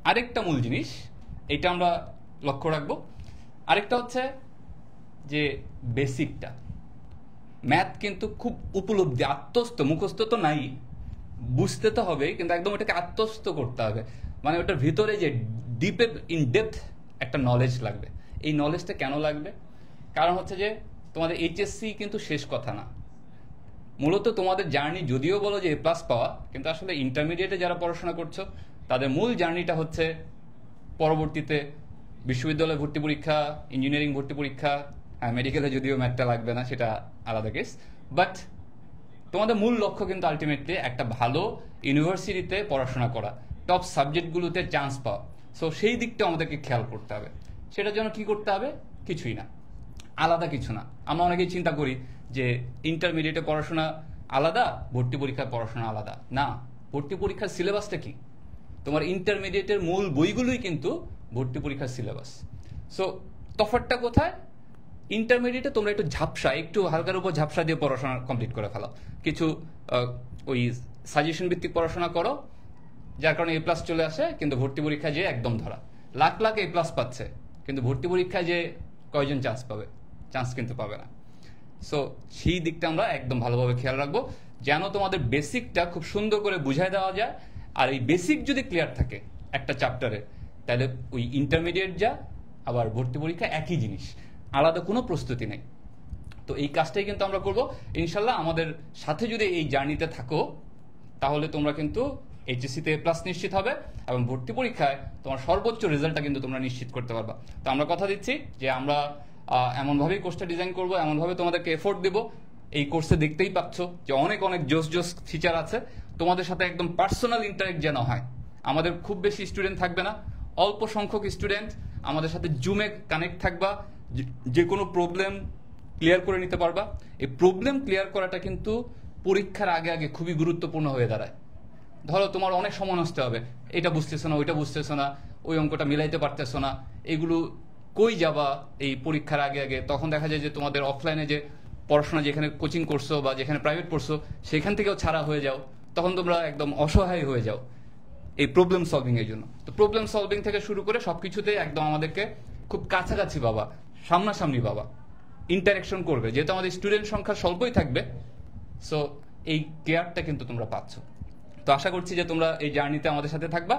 আরেকটা মূল জিনিস, এটা আমরা লক্ষ্য রাখবো। আরেকটা হচ্ছে যে বেসিকটা, ম্যাথ কিন্তু খুব উপলব্ধি, আত্মস্থ, মুখস্থ তো নাই, বুঝতে তো হবে, কিন্তু একদম এটাকে আত্মস্থ করতে হবে। মানে ওটার ভিতরে যে ডিপে ইন ডেপথ একটা নলেজ লাগবে। এই নলেজটা কেন লাগবে? কারণ হচ্ছে যে তোমাদের এইচএসসি কিন্তু শেষ কথা না। মূলত তোমাদের জার্নি যদিও বলো যে A+ পাওয়া, কিন্তু আসলে ইন্টারমিডিয়েটে যারা পড়াশোনা করছো তাদের মূল জার্নিটা হচ্ছে পরবর্তীতে বিশ্ববিদ্যালয় ভর্তি পরীক্ষা, ইঞ্জিনিয়ারিং ভর্তি পরীক্ষা, মেডিকেলে যদিও ম্যাথটা লাগবে না, সেটা আলাদা কেস। বাট তোমাদের মূল লক্ষ্য কিন্তু আলটিমেটলি একটা ভালো ইউনিভার্সিটিতে পড়াশোনা করা, টপ সাবজেক্টগুলোতে চান্স পাওয়া। সো সেই দিকটা আমাদেরকে খেয়াল করতে হবে। সেটার জন্য কি করতে হবে? কিছুই না, আলাদা কিছু না। আমরা অনেকেই চিন্তা করি যে ইন্টারমিডিয়েটে পড়াশোনা আলাদা, ভর্তি পরীক্ষার পড়াশোনা আলাদা। না, ভর্তি পরীক্ষার সিলেবাসটা কি? তোমার ইন্টারমিডিয়েটের মূল বইগুলোই কিন্তু ভর্তি পরীক্ষার সিলেবাস। সো তফাৎটা কোথায়? ইন্টারমিডিয়েটে তোমরা একটু ঝাপসা, একটু হালকার উপর ঝাপসা দিয়ে পড়াশোনা কমপ্লিট করে ফেলো, কিছু ওই সাজেশন ভিত্তিক পড়াশোনা করো, যার কারণে A+ চলে আসে, কিন্তু ভর্তি পরীক্ষায় যে একদম ধরা। লাখ লাখ A+ পাচ্ছে, কিন্তু ভর্তি পরীক্ষায় যে কয়জন চান্স পাবে? চান্স কিন্তু পাবে না। সো সেই দিকটা আমরা একদম ভালোভাবে খেয়াল রাখবো, যেন তোমাদের বেসিকটা খুব সুন্দর করে বুঝাই দেওয়া যায়। আর এই বেসিক যদি ক্লিয়ার থাকে একটা চ্যাপ্টারে, তাহলে ওই ইন্টারমিডিয়েট যা আবার ভর্তি পরীক্ষা একই জিনিস, আলাদা কোনো প্রস্তুতি নেই। তো এই কাজটাই কিন্তু আমরা করবো ইনশাল্লাহ। আমাদের সাথে যদি এই জার্নিতে থাকো, তাহলে তোমরা কিন্তু এইচএসসিতে A+ নিশ্চিত হবে, এবং ভর্তি পরীক্ষায় তোমার সর্বোচ্চ রেজাল্টটা কিন্তু তোমরা নিশ্চিত করতে পারবা। তো আমরা কথা দিচ্ছি যে আমরা এমনভাবেই কোর্সটা ডিজাইন করবো, এমনভাবে তোমাদেরকে এফোর্ট দেবো। এই কোর্সে দেখতেই পাচ্ছ যে অনেক অনেক জোস ফিচার আছে। তোমাদের সাথে একদম পার্সোনাল ইন্টারেক্ট যেন হয়। আমাদের খুব বেশি স্টুডেন্ট থাকবে না, অল্প সংখ্যক স্টুডেন্ট আমাদের সাথে জুমে কানেক্ট থাকবা, যে কোনো প্রবলেম ক্লিয়ার করে নিতে পারবা। এই প্রবলেম ক্লিয়ার করাটা কিন্তু পরীক্ষার আগে আগে খুবই গুরুত্বপূর্ণ হয়ে দাঁড়ায়। ধরো তোমার অনেক সময় নষ্ট হবে, এটা বুঝতেছো না, ওইটা বুঝতেছো না, ওই অঙ্কটা মিলাইতে পারতেছো না, এগুলো কই যাবা এই পরীক্ষার আগে আগে? তখন দেখা যায় যে তোমাদের অফলাইনে যে পড়াশোনা, যেখানে কোচিং করছো বা যেখানে প্রাইভেট পড়ছো, সেখান থেকেও ছাড়া হয়ে যাও। তখন তোমরা একদম অসহায় হয়ে যাও এই প্রবলেম সলভিং এর জন্য। তো প্রবলেম সলভিং থেকে শুরু করে সবকিছুতে একদম আমাদেরকে খুব কাছাকাছি পাবা, সামনাসামনি পাবা, ইন্টারাকশন করবে। যেহেতু আমাদের স্টুডেন্ট সংখ্যা স্বল্পই থাকবে, সো এই কেয়ারটা কিন্তু তোমরা পাচ্ছ। তো আশা করছি যে তোমরা এই জার্নিতে আমাদের সাথে থাকবা।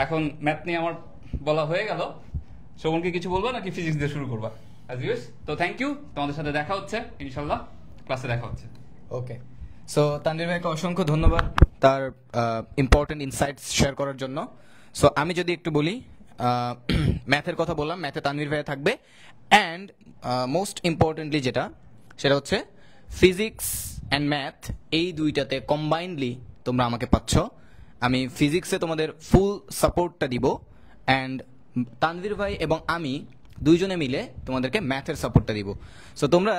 এখন ম্যাথ নিয়ে আমার বলা হয়ে গেল, শোভনকে কিছু বলবা নাকি ফিজিক্স দিয়ে শুরু করবা? তো থ্যাংক ইউ, তোমাদের সাথে দেখা হচ্ছে ইনশাল্লাহ, ক্লাসে দেখা হচ্ছে। ওকে, সো তানভীর ভাইকে অসংখ্য ধন্যবাদ তার ইম্পর্টেন্ট ইনসাইটস শেয়ার করার জন্য। সো আমি যদি একটু বলি, ম্যাথের কথা বললাম, ম্যাথে তানভীর ভাই থাকবে, অ্যান্ড মোস্ট ইম্পর্টেন্টলি যেটা, সেটা হচ্ছে ফিজিক্স অ্যান্ড ম্যাথ, এই দুইটাতে কম্বাইন্ডলি তোমরা আমাকে পাচ্ছ। আমি ফিজিক্সে তোমাদের ফুল সাপোর্টটা দিব, অ্যান্ড তানভীর ভাই এবং আমি দুইজনে মিলে তোমাদেরকে ম্যাথের সাপোর্টটা দিব। সো তোমরা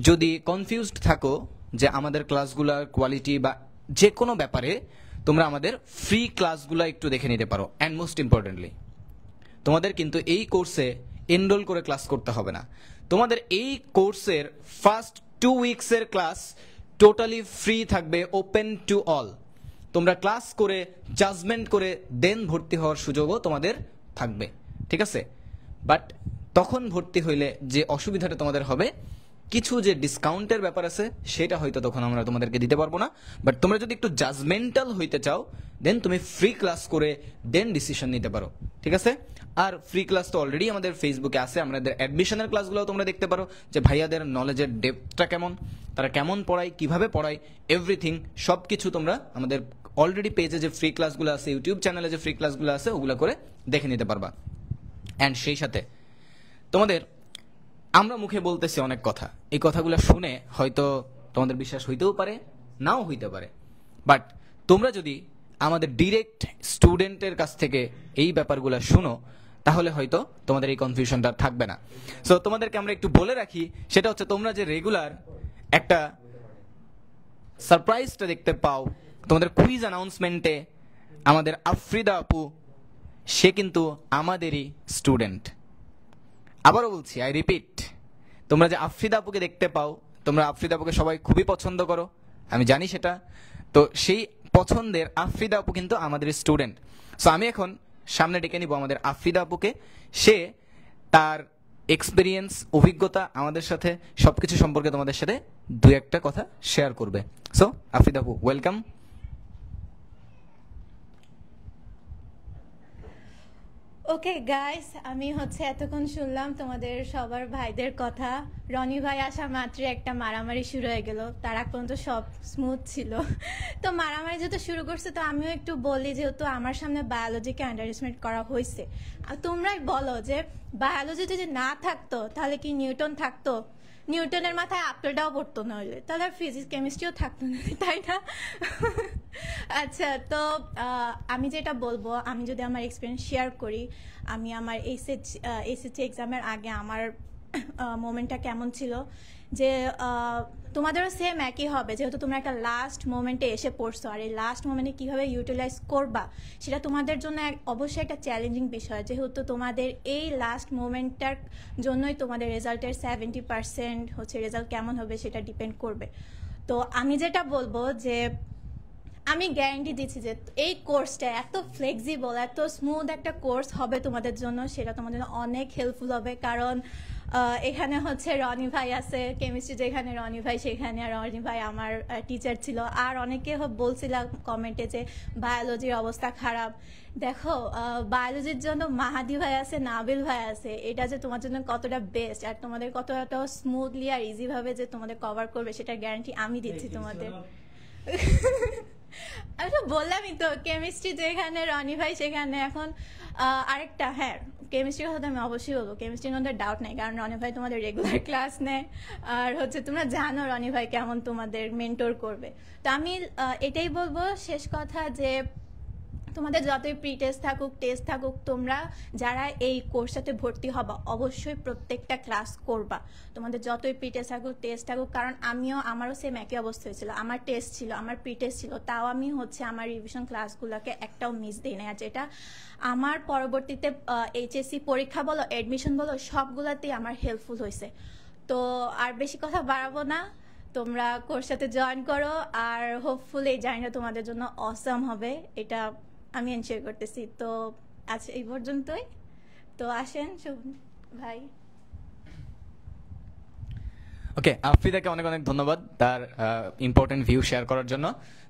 যদি কনফিউজড থাকো যে আমাদের ক্লাসগুলোর কোয়ালিটি বা যে কোনো ব্যাপারে তোমরা আমাদের ফ্রি ক্লাসগুলো একটু দেখে নিতে পারো। অ্যান্ড মোস্ট ইম্পর্টেন্টলি তোমাদের কিন্তু এই কোর্সে এনরোল করে ক্লাস করতে হবে না। তোমাদের এই কোর্সের ফার্স্ট 2 উইকসের ক্লাস টোটালি ফ্রি থাকবে, ওপেন টু অল। তোমরা ক্লাস করে জাজমেন্ট করে দেন ভর্তি হওয়ার সুযোগও তোমাদের থাকবে, ঠিক আছে? বাট তখন ভর্তি হইলে যে অসুবিধাটা তোমাদের হবে, কিছু যে ডিসকাউন্টের ব্যাপার আছে সেটা হয়তো তখন আমরা তোমাদেরকে দিতে পারবো না। বাট তোমরা যদি একটু জাজমেন্টাল হইতে চাও দেন তুমি ফ্রি ক্লাস করে দেন ডিসিশন নিতে পারো, ঠিক আছে? আর ফ্রি ক্লাস তো অলরেডি আমাদের ফেসবুকে আছে, আমাদের অ্যাডমিশনের ক্লাসগুলো তোমরা দেখতে পারো যে ভাইয়াদের নলেজের ডেপথটা কেমন, তারা কেমন পড়ায়, কিভাবে পড়ায়, এভরিথিং সব কিছু তোমরা আমাদের অলরেডি পেজে যে ফ্রি ক্লাসগুলো আছে, ইউটিউব চ্যানেলে যে ফ্রি ক্লাসগুলো আছে ওগুলো করে দেখে নিতে পারবা। অ্যান্ড সেই সাথে তোমাদের আমরা মুখে বলতেছি অনেক কথা, এই কথাগুলো শুনে হয়তো তোমাদের বিশ্বাস হইতেও পারে, নাও হইতে পারে। বাট তোমরা যদি আমাদের ডিরেক্ট স্টুডেন্টের কাছ থেকে এই ব্যাপারগুলো শুনো তাহলে হয়তো তোমাদের এই কনফিউশনটা থাকবে না। সো তোমাদেরকে আমরা একটু বলে রাখি, সেটা হচ্ছে তোমরা যে রেগুলার একটা সারপ্রাইজটা দেখতে পাও তোমাদের কুইজ অ্যানাউন্সমেন্টে, আমাদের আফ্রিদা আপু সে কিন্তু আমাদেরই স্টুডেন্ট। আবারও বলছি, আই রিপিট, তোমরা যে আফ্রিদা আপুকে দেখতে পাও, তোমরা আফ্রিদা আপুকে সবাই খুবই পছন্দ করো, আমি জানি সেটা। তো সেই পছন্দের আফ্রিদা আপু কিন্তু আমাদের স্টুডেন্ট। সো আমি এখন সামনে ডেকে নিব আমাদের আফ্রিদা আপুকে। সে তার এক্সপিরিয়েন্স, অভিজ্ঞতা আমাদের সাথে সবকিছু সম্পর্কে তোমাদের সাথে 2-1টা কথা শেয়ার করবে। সো আফ্রিদা আপু, ওয়েলকাম। ওকে গাইস, আমি এতক্ষণ শুনলাম তোমাদের সবার ভাইদের কথা। রনি ভাই আসা মাত্র একটা মারামারি শুরু হয়ে গেল, তার আগ পর্যন্ত সব স্মুথ ছিল। তো মারামারি যেহেতু শুরু করছে, তো আমিও একটু বলি, যেহেতু আমার সামনে বায়োলজিকে আন্ডার এস্টিমেট করা হয়েছে, আর তোমরাই বলো যে বায়োলজি যদি না থাকতো তাহলে কি নিউটন থাকতো? নিউটনের মাথায় আপেলটাও পড়তো না, হইলে তাহলে আর ফিজিক্স কেমিস্ট্রিও থাকতো না, তাই না? আচ্ছা, তো আমি যেটা বলবো, আমি যদি আমার এক্সপিরিয়েন্স শেয়ার করি, আমি আমার এসএসসি এক্সামের আগে আমার মোমেন্টটা কেমন ছিল, যে তোমাদেরও সেম একই হবে, যেহেতু তোমরা একটা লাস্ট মোমেন্টে এসে পড়ছো, আর এই লাস্ট মোমেন্টে কীভাবে ইউটিলাইজ করবা সেটা তোমাদের জন্য অবশ্যই একটা চ্যালেঞ্জিং বিষয়, যেহেতু তোমাদের এই লাস্ট মোমেন্টটার জন্যই তোমাদের রেজাল্টের 70% রেজাল্ট কেমন হবে সেটা ডিপেন্ড করবে। তো আমি যেটা বলবো, যে আমি গ্যারান্টি দিচ্ছি যে এই কোর্সটা এত ফ্লেক্সিবল, এত স্মুথ একটা কোর্স হবে তোমাদের জন্য, সেটা তোমাদের জন্য অনেক হেল্পফুল হবে। কারণ এখানে রনি ভাই আছে, কেমিস্ট্রি যেখানে রনি ভাই সেখানে রনি ভাই আমার টিচার ছিল। আর অনেকে বলছিলাম কমেন্টে যে বায়োলজির অবস্থা খারাপ। দেখো, বায়োলজির জন্য মাহাদি ভাই আছে, নাবিল ভাই আছে, এটা যে তোমার জন্য কতটা বেস্ট আর তোমাদের কতটা স্মুথলি আর ইজিভাবে যে তোমাদের কভার করবে সেটার গ্যারান্টি আমি দিচ্ছি তোমাদের। আমি তো বললামই তো, কেমিস্ট্রি যেখানে রনি ভাই সেখানে। এখন আরেকটা, হ্যাঁ, কেমিস্ট্রির কথা আমি অবশ্যই বলবো, কেমিস্ট্রির মধ্যে ডাউট নেই, কারণ রনি ভাই তোমাদের রেগুলার ক্লাস নেয়, আর তোমরা জানো রনি ভাই কেমন তোমাদের মেন্টর করবে। তো আমি এটাই বলবো শেষ কথা, যে তোমাদের যতই প্রি টেস্ট থাকুক, টেস্ট থাকুক, তোমরা যারা এই কোর্সটাতে ভর্তি হবা অবশ্যই প্রত্যেকটা ক্লাস করবা। তোমাদের যতই প্রি টেস্ট থাকুক, টেস্ট থাকুক, কারণ আমারও সেম একই অবস্থা হয়েছিল। আমার টেস্ট ছিল, আমার প্রি টেস্ট ছিল, তাও আমি আমার রিভিশন ক্লাসগুলোকে একটাও মিস দিই না, আর যেটা আমার পরবর্তীতে এইচএসসি পরীক্ষা বলো, অ্যাডমিশন বলো, সবগুলোতেই আমার হেল্পফুল হয়েছে। তো আর বেশি কথা বাড়াবো না, তোমরা কোর্সটাতে জয়েন করো, আর হোপফুলি এই জার্নিটা তোমাদের জন্য অসাম হবে, এটা আমি এনশিওর করতেছি। তো আচ্ছা, এই পর্যন্তই। তো আসেন ভাই। ওকে, আফ্রিদাকে অনেক অনেক ধন্যবাদ তার ইম্পর্টেন্ট ভিউ শেয়ার করার জন্য।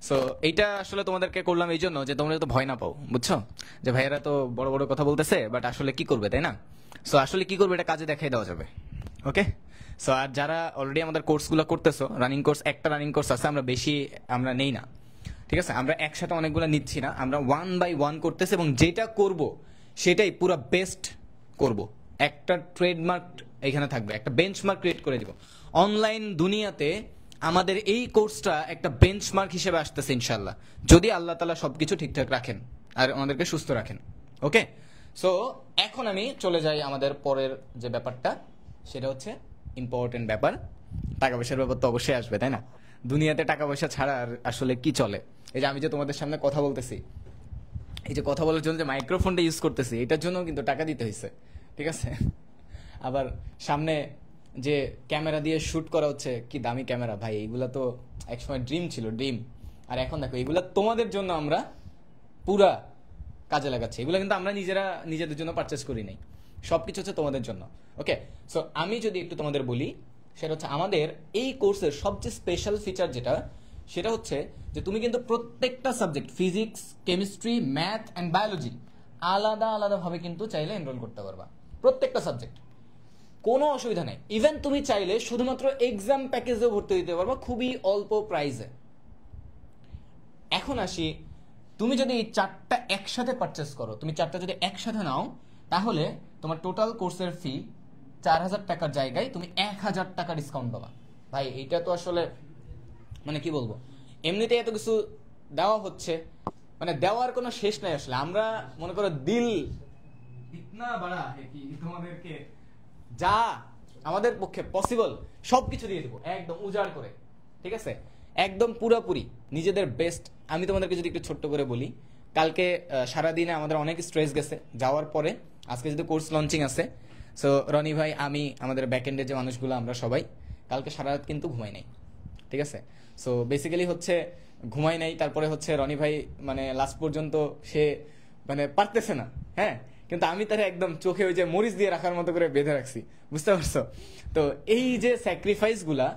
সো এইটা আসলে তোমাদেরকে করলাম এই জন্য যে তোমরা তো ভয় না পাও, বুঝছো, যে ভাইয়েরা তো বড় বড় কথা বলতেছে, বাট আসলে কি করবে, তাই না? সো আসলে কি করবে এটা কাজে দেখাই দেওয়া যাবে। ওকে, সো আর যারা অলরেডি আমাদের কোর্সগুলো করতেছো, রানিং কোর্স, একটা রানিং কোর্স আছে, আমরা নেই না, ঠিক আছে? আমরা একসাথে অনেকগুলো নিচ্ছি না, আমরা 1 by 1 করতেছি, এবং যেটা করব সেটাই পুরো বেস্ট করব। একটা ট্রেডমার্ক এখানে থাকবে, একটা বেঞ্চমার্ক ক্রিয়েট করে দিব। অনলাইন দুনিয়াতে আমাদের এই কোর্সটা একটা বেঞ্চমার্ক হিসেবে আসতেছে ইনশাল্লাহ, যদি আল্লাহ তাআলা সবকিছু ঠিকঠাক রাখেন আর আমাদেরকে সুস্থ রাখেন। ওকে, সো এখন আমি চলে যাই আমাদের পরের যে ব্যাপারটা, সেটা হচ্ছে ইম্পর্টেন্ট ব্যাপার। টাকা পয়সার ব্যাপার তো অবশ্যই আসবে, তাই না? দুনিয়াতে টাকা পয়সা ছাড়া আর আসলে কি চলে। এই যে আমি যে তোমাদের সামনে কথা বলতেছি, এই যে কথা বলার জন্য যে মাইক্রোফোনটা ইউজ করতেছি, এটার জন্য কিন্তু টাকা দিতে হয়েছে, ঠিক আছে। আবার সামনে যে ক্যামেরা দিয়ে শুট করা হচ্ছে, কি দামি ক্যামেরা ভাই, এইগুলা তো একসময় ড্রিম ছিল, ড্রিম। আর এখন দেখো এগুলা তোমাদের জন্য আমরা পুরা কাজে লাগাচ্ছি। এগুলো কিন্তু আমরা নিজেদের জন্য পারচেস করি নাই, সবকিছু হচ্ছে তোমাদের জন্য। ওকে, সো আমি যদি একটু তোমাদের বলি, সেটা হচ্ছে আমাদের এই কোর্সের সবচেয়ে স্পেশাল ফিচার যেটা, সেটা হচ্ছে যে তুমি কিন্তু প্রত্যেকটা subject, physics, chemistry, math and biology, আলাদা আলাদাভাবে কিন্তু চাইলে এনরোল করতে পারবা, প্রত্যেকটা সাবজেক্ট, কোনো অসুবিধা নেই। ইভেন তুমি চাইলে শুধুমাত্র এক্সাম প্যাকেজেও ভর্তি দিতে পারবা খুবই অল্প প্রাইসে। এখন আসি, তুমি যদি এই 4টা একসাথে পারচেস করো, তুমি 4টা যদি একসাথে নাও, তাহলে তোমার টোটাল কোর্সের ফি 4000 টাকার জায়গায় তুমি 1000 টাকা ডিসকাউন্ট পাবা। ভাই এইটা তো আসলে মানে কি বলবো, এমনিতে এত কিছু দেওয়া হচ্ছে, মানে দেওয়ার কোনো শেষ নাই আসলে। আমরা মনে করো দিল ইতনা বড়া হে কি তোমাদেরকে যা আমাদের পক্ষে পসিবল সবকিছু দিয়ে দেবো, একদম উজাড় করে, ঠিক আছে, একদম পুরোপুরি নিজেদের বেস্ট। আমি তোমাদেরকে যদি একটু ছোট্ট করে বলি, কালকে সারাদিনে আমাদের অনেক স্ট্রেস গেছে যাওয়ার পরে, আজকে যদি কোর্স লঞ্চিং আছে, সো রনি ভাই, আমি, আমাদের ব্যাকএন্ডের যে মানুষগুলো, আমরা সবাই কালকে সারা রাত কিন্তু ঘুমাই নাই, ঠিক আছে। সো বেসিক্যালি হচ্ছে ঘুমাই নাই, তারপরে হচ্ছে রনি ভাই মানে লাস্ট পর্যন্ত সে মানে পারতেছে না, হ্যাঁ, কিন্তু আমি তারা একদম চোখে ওই যে মরিচ দিয়ে রাখার মতো করে বেঁধে রাখছি, বুঝতে পারছো। তো এই যে স্যাক্রিফাইসগুলা,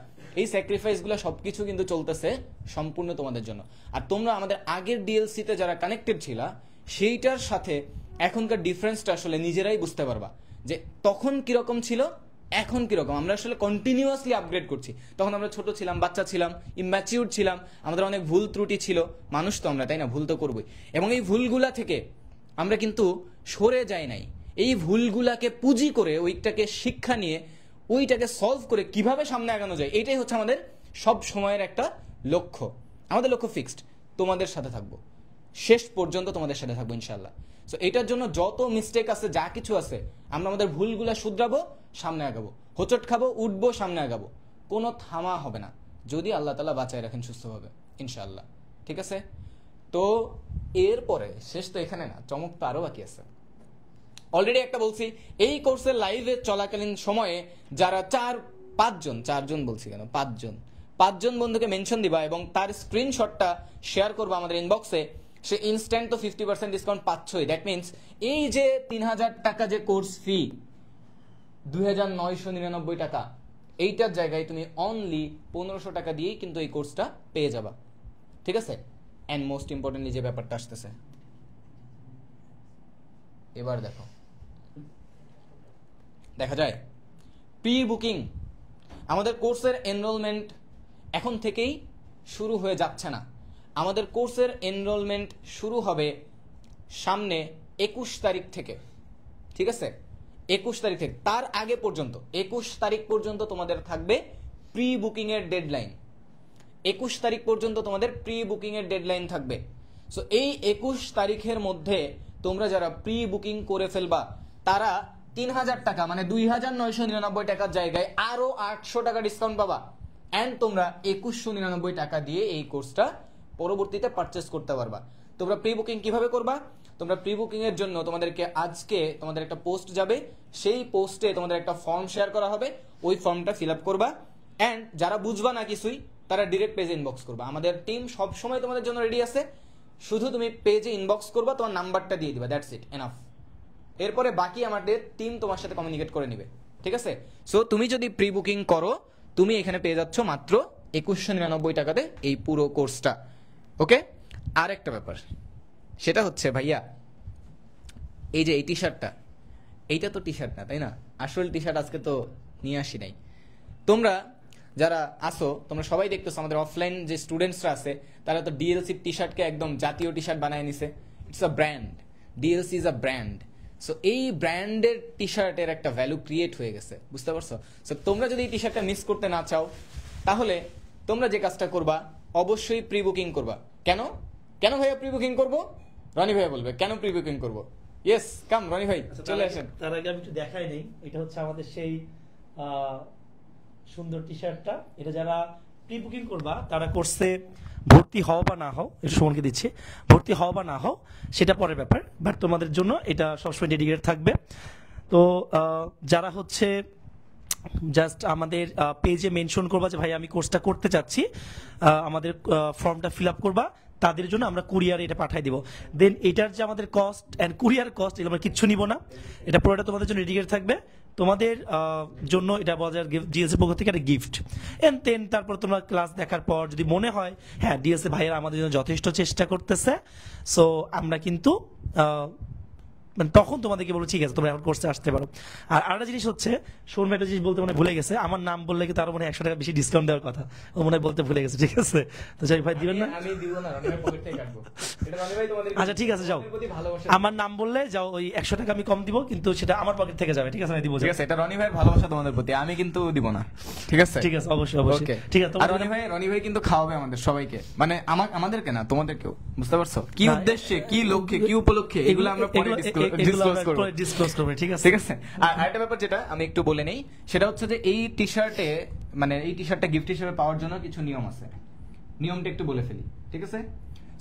এই স্যাক্রিফাইসগুলো সবকিছু কিন্তু চলতেছে সম্পূর্ণ তোমাদের জন্য। আর তোমরা আমাদের আগের ডিএলসিতে যারা কানেক্টেড ছিলা, সেইটার সাথে এখনকার ডিফারেন্সটা আসলে নিজেরাই বুঝতে পারবা যে তখন কিরকম ছিল, এখন কিরকম। আমরা আসলে কন্টিনিউয়াসলি আপগ্রেড করছি। তখন আমরা ছোট ছিলাম, বাচ্চা ছিলাম, ইম্যাচিউর ছিলাম, আমাদের অনেক ভুল ত্রুটি ছিল, মানুষ তো আমরা, তাই না, ভুল তো করবোই। এবং এই ভুলগুলা থেকে আমরা কিন্তু সরে যাই নাই, এই ভুলগুলাকে পুঁজি করে, ওইটাকে শিক্ষা নিয়ে, ওইটাকে সলভ করে কিভাবে সামনে আগানো যায়, এইটাই হচ্ছে আমাদের সব সময়ের একটা লক্ষ্য। আমাদের লক্ষ্য ফিক্সড, তোমাদের সাথে থাকবো, শেষ পর্যন্ত তোমাদের সাথে থাকবো ইনশাল্লাহ। সো এটার জন্য যত মিস্টেক আছে, যা কিছু আছে, আমরা আমাদের ভুলগুলা শুধরাবো, সামনে আগাবো, হোঁচট খাবো, উঠবো, সামনে আগাবো, কোনো থামা হবে না, যদি আল্লাহ তাআলা বাঁচায় রাখেন সুস্থভাবে ইনশাআল্লাহ, ঠিক আছে। তো এরপরে শেষ তো এখানে না, চমক তো আরো বাকি আছে। অলরেডি একটা বলছি, এই কোর্সের লাইভে চলাকালীন সময়ে যারা 4-5 বলছি কেন, 5 জন বন্ধুকে মেনশন দিবা এবং তার স্ক্রিনশটটা শেয়ার করবা আমাদের ইনবক্সে, সে ইনস্ট্যান্ট তো 50% ডিসকাউন্ট পাচ্ছই। দ্যাট মিনস এই যে 3000 টাকা যে কোর্স ফি, 2999 টাকা, এইটার জায়গায় তুমি অনলি 1500 টাকা দিয়েই কিন্তু এই কোর্সটা পেয়ে যাবা, ঠিক আছে। অ্যান্ড মোস্ট ইম্পর্টেন্টলি যে ব্যাপারটা আসতেছে, এবার দেখো, দেখা যায় প্রি বুকিং, আমাদের কোর্সের এনরোলমেন্ট এখন থেকেই শুরু হয়ে যাচ্ছে না। আমাদের কোর্সের এনরোলমেন্ট শুরু হবে সামনে 21 তারিখ থেকে, ঠিক আছে, 21 তারিখ থেকে। তার আগে পর্যন্ত 21 তারিখ পর্যন্ত তোমাদের থাকবে প্রি বুকিং এর ডেডলাইন। 21 তারিখ পর্যন্ত তোমাদের প্রি বুকিং এর ডেডলাইন থাকবে। সো এই 21 তারিখের মধ্যে তোমরা যারা প্রি বুকিং করে ফেলবা, তারা 3000 টাকা মানে 2999 টাকার জায়গায় আরো 800 টাকা ডিসকাউন্ট পাবা। এন্ড তোমরা 2199 টাকা দিয়ে এই কোর্সটা পরবর্তীতে পারচেস করতে পারবা। তোমরা প্রি বুকিং কিভাবে করবা? তোমরা প্রি বুকিং এর জন্য তোমাদেরকে আজকে তোমাদের একটা পোস্ট যাবে, সেই পোস্টে তোমাদের একটা ফর্ম শেয়ার করা হবে, ওই ফর্মটা ফিল আপ করবা। এন্ড যারা বুঝবা না কিছুই, তারা ডিরেক্ট পেজে ইনবক্স করবা। আমাদের টিম সব সময় তোমাদের জন্য রেডি আছে, শুধু তুমি পেজে ইনবক্স করবা, তোমার নাম্বারটা দিয়ে দিবা, দ্যাটস ইট, এনাফ। এরপরে বাকি আমাদের টিম তোমার সাথে কমিউনিকেট করে নিবে, ঠিক আছে। সো তুমি যদি প্রি বুকিং করো, তুমি এখানে পেয়ে যাচ্ছ মাত্র 2199 টাকাতে এই পুরো কোর্সটা। ওকে, আর একটা ব্যাপার, সেটা হচ্ছে ভাইয়া, এই যে এই টি শার্টটা, এইটা তো টি শার্ট না, তাই না? আসল টি শার্ট আজকে তো নিয়ে আসি নাই। তোমরা যারা আসো, তোমরা সবাই দেখতেছো, আমাদের অফলাইন যে স্টুডেন্টসরা আছে, তারা তো ডিএলসি টি শার্টকে একদম জাতীয় টি শার্ট বানায় নিছে। It's a brand, DLC is a brand. So এই ব্র্যান্ডের টি শার্টের একটা ভ্যালু ক্রিয়েট হয়ে গেছে, বুঝতে পারছো? সো তোমরা যদি এই টি শার্টটা মিস করতে না চাও, তাহলে তোমরা যে কাজটা করবা, অবশ্যই প্রি বুকিং করবা। কেন কেন ভাইয়া প্রি বুকিং করবো? রনি ভাইয়া বলবে কেন প্রি বুকিং করবো। ইয়েস, কাম রনি ভাই, চলে আসেন। তার আগে আমি একটু দেখাই নেই, এটা হচ্ছে আমাদের সেই সুন্দর টি শার্টটা। এটা যারা প্রি বুকিং করবা তারা কোর্সে ভর্তি হও বা না হও, এটা সুমনকে দিচ্ছি, ভর্তি হও বা না হও সেটা পরের ব্যাপার, বাট তোমাদের জন্য এটা সবসময় ডেডিকেটেড থাকবে। তো যারা হচ্ছে জাস্ট আমাদের পেজে মেনশন করবা যে ভাই আমি কোর্সটা করতে চাচ্ছি, আমাদের ফর্মটা ফিল আপ করবা, তাদের জন্য আমরা কুরিয়ারে এটা পাঠিয়ে দিব। দেন এটার যে আমাদের কস্ট অ্যান্ড কুরিয়ার কস্ট এগুলো আমরা কিচ্ছু নিব না, এটা পুরোটা তোমাদের জন্য ডেডিকেটেড থাকবে, তোমাদের জন্য এটা বাজার ডিএসএ পক্ষ থেকে একটা গিফট। এন্ড দেন তারপর তোমরা ক্লাস দেখার পর যদি মনে হয় হ্যাঁ ডিএসএ ভাইয়েরা আমাদের জন্য যথেষ্ট চেষ্টা করতেছে, সো আমরা কিন্তু মানে তখন তোমাদেরকে বলবো ঠিক আছে তোমরা এখন কোর্সে আসতে পারো। আর আরেকটা জিনিস হচ্ছে শোন একটা জিনিস বলতে মানে ভুলে গেছে, আমার নাম বললে কি তারও মানে 100 টাকা বেশি ডিসকাউন্ট দেওয়ার কথা, ও মনে হয় বলতে ভুলে গেছে, ঠিক আছে? তো যাই ভাই দিবেন না? আমি দিব না, আমি পকেট থেকে কাটবো। এটা রনি ভাই তোমাদের আচ্ছা ঠিক আছে যাও, আমার নাম বললে যাও, ওই 100 টাকা আমি কম দিব, কিন্তু সেটা আমার পকেট থেকে যাবে, ঠিক আছে? আমি দিব, ঠিক আছে, এটা রনি ভাইয়ের ভালোবাসা তোমাদের প্রতি, আমি কিন্তু দিব না, ঠিক আছে? ঠিক আছে অবশ্যই অবশ্যই, Okay. ঠিক আছে। আর রনি ভাই কিন্তু খাওয়াবে আমাদের সবাইকে, মানে আমাদেরকে না তোমাদেরকেও, বুঝতে পারছো? কি না, উদ্দেশ্যে, কি লক্ষ্যে, কি উপলক্ষে, এগুলো আমরা পরে ডিসক্লোজ করব, ডিসক্লোজ করব, ঠিক আছে? ঠিক আছে। আর আরেকটা ব্যাপার যেটা আমি একটু বলে নেই, সেটা হচ্ছে যে এই টি শার্টে মানে এই টি শার্টটা গিফট হিসেবে পাওয়ার জন্য কিছু নিয়ম আছে, নিয়মটা একটু বলে ফেলি, ঠিক আছে?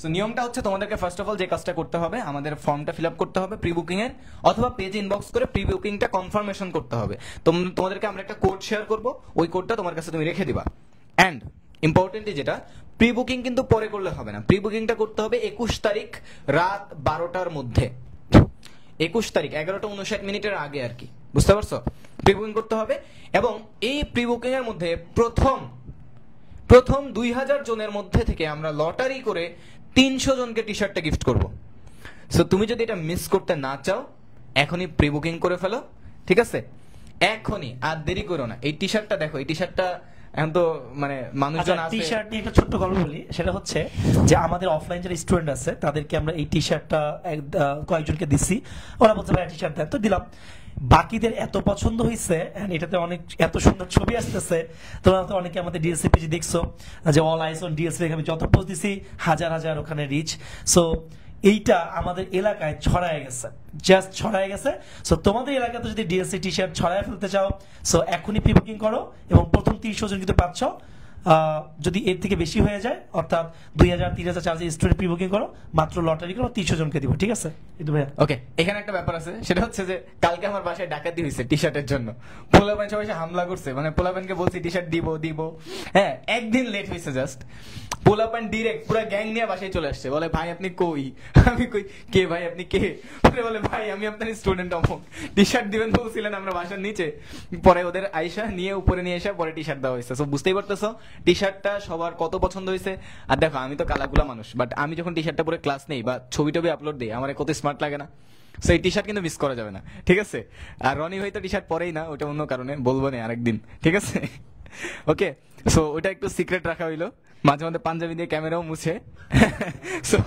সো নিয়মটা হচ্ছে তোমাদেরকে ফার্স্ট অফ অল যে কাজটা করতে হবে, আমাদের ফর্মটা ফিল আপ করতে হবে প্রি বুকিং এর, অথবা পেজে ইনবক্স করে প্রি বুকিংটা কনফার্মেশন করতে হবে। তোমাদেরকে আমরা একটা কোড শেয়ার করব, ওই কোডটা তোমার কাছে তুমি রেখে দিবা। অ্যান্ড ইম্পর্টেন্টলি যেটা, প্রি বুকিং কিন্তু পরে করলে হবে না, প্রি বুকিংটা করতে হবে 21 তারিখ রাত 12টার মধ্যে, 21 তারিখ 11:59 আগে আর কি, বুঝতে পারছো? প্রি বুকিং করতে হবে, এবং এই প্রি বুকিং এর মধ্যে প্রথম 2000 জনের মধ্যে থেকে আমরা লটারি করে 300 জনকে টি শার্টটা গিফট করব। সো তুমি যদি এটা মিস করতে না চাও, এখনই প্রি বুকিং করে ফেলো, ঠিক আছে? এখনই, আর দেরি করো না। এই টি শার্টটা দেখো, এই টি শার্টটা এখন তো মানে মানুষজন আছে। টি শার্ট নিয়ে একটা ছোট্ট গল্প বলি, সেটা হচ্ছে যে আমাদের অফলাইন যারা স্টুডেন্ট আছে তাদেরকে আমরা এই টি শার্টটা কয়েকজনকে দিচ্ছি, ওরা বলছে ভাই টি শার্ট দেন, তো দিলাম। বাকিদের এত পছন্দ হয়েছে, এটাতে অনেক এত সুন্দর ছবি আসতেছে, তোমরা তো অনেকে আমাদের ডিএসসি পেজে দেখছো যে অল আইস অন ডিএসসি, আমি যত পোস্ট দিছি হাজার হাজার ওখানে রিচ। সো এইটা আমাদের এলাকায় ছড়ায় গেছে, জাস্ট ছড়ায় গেছে। সো তোমাদের এলাকাতে যদি ডিএসসি টি শার্ট ছড়ায় ফেলতে চাও, সো এখনই প্রি বুকিং করো, এবং প্রথম 300 জন কিন্তু পাচ্ছ। যদি এর থেকে বেশি হয়ে যায়, অর্থাৎ 2000, 3000, 4000 স্টুডেন্ট প্রি বুকিং করো, মাত্র লটারি করো, 300 জনকে দিব, ঠিক আছে? কিন্তু ভাইয়া ওকে, এখানে একটা ব্যাপার আছে, সেটা হচ্ছে যে কালকে আমার বাসায় ডাকাতি হয়েছে টি শার্টের জন্য, পোলাপান সবাই এসে হামলা করছে, মানে পোলাপানকে বলছি টি শার্ট দিব, হ্যাঁ একদিন লেট হয়েছে জাস্ট, পোলাপান ডিরেক্ট পুরো গ্যাং নিয়ে বাসায় চলে আসছে, বলে ভাই আপনি কই? আমি কই কে ভাই, আপনি কে? বলে ভাই আমি আপনার স্টুডেন্ট, অমুক টি শার্ট দিবেন বলছিলেন আমরা বাসার নিচে, পরে ওদের আইসা নিয়ে উপরে নিয়ে এসে পরে টি শার্ট দেওয়া হয়েছে। সো বুঝতেই পারতেছো টি শার্টটা সবার কত পছন্দ হয়েছে। আর দেখো আমি তো কালাগুলা মানুষ, বাট আমি যখন টি শার্টটা পরে ক্লাস নেই বা ছবি টবি আপলোড দিই, আমার কত স্মার্ট লাগে না। সো এই টি শার্ট কিন্তু মিস করা যাবে না, ঠিক আছে? আর রনি ভাই তো টি শার্ট পরেই না, ওটা অন্য কারণে, বলবো না আরেকদিন, ঠিক আছে? ওকে, সো ওটা একটু সিক্রেট রাখা হইলো, মাঝে মাঝে পাঞ্জাবি দিয়ে ক্যামেরাও মুছে। সো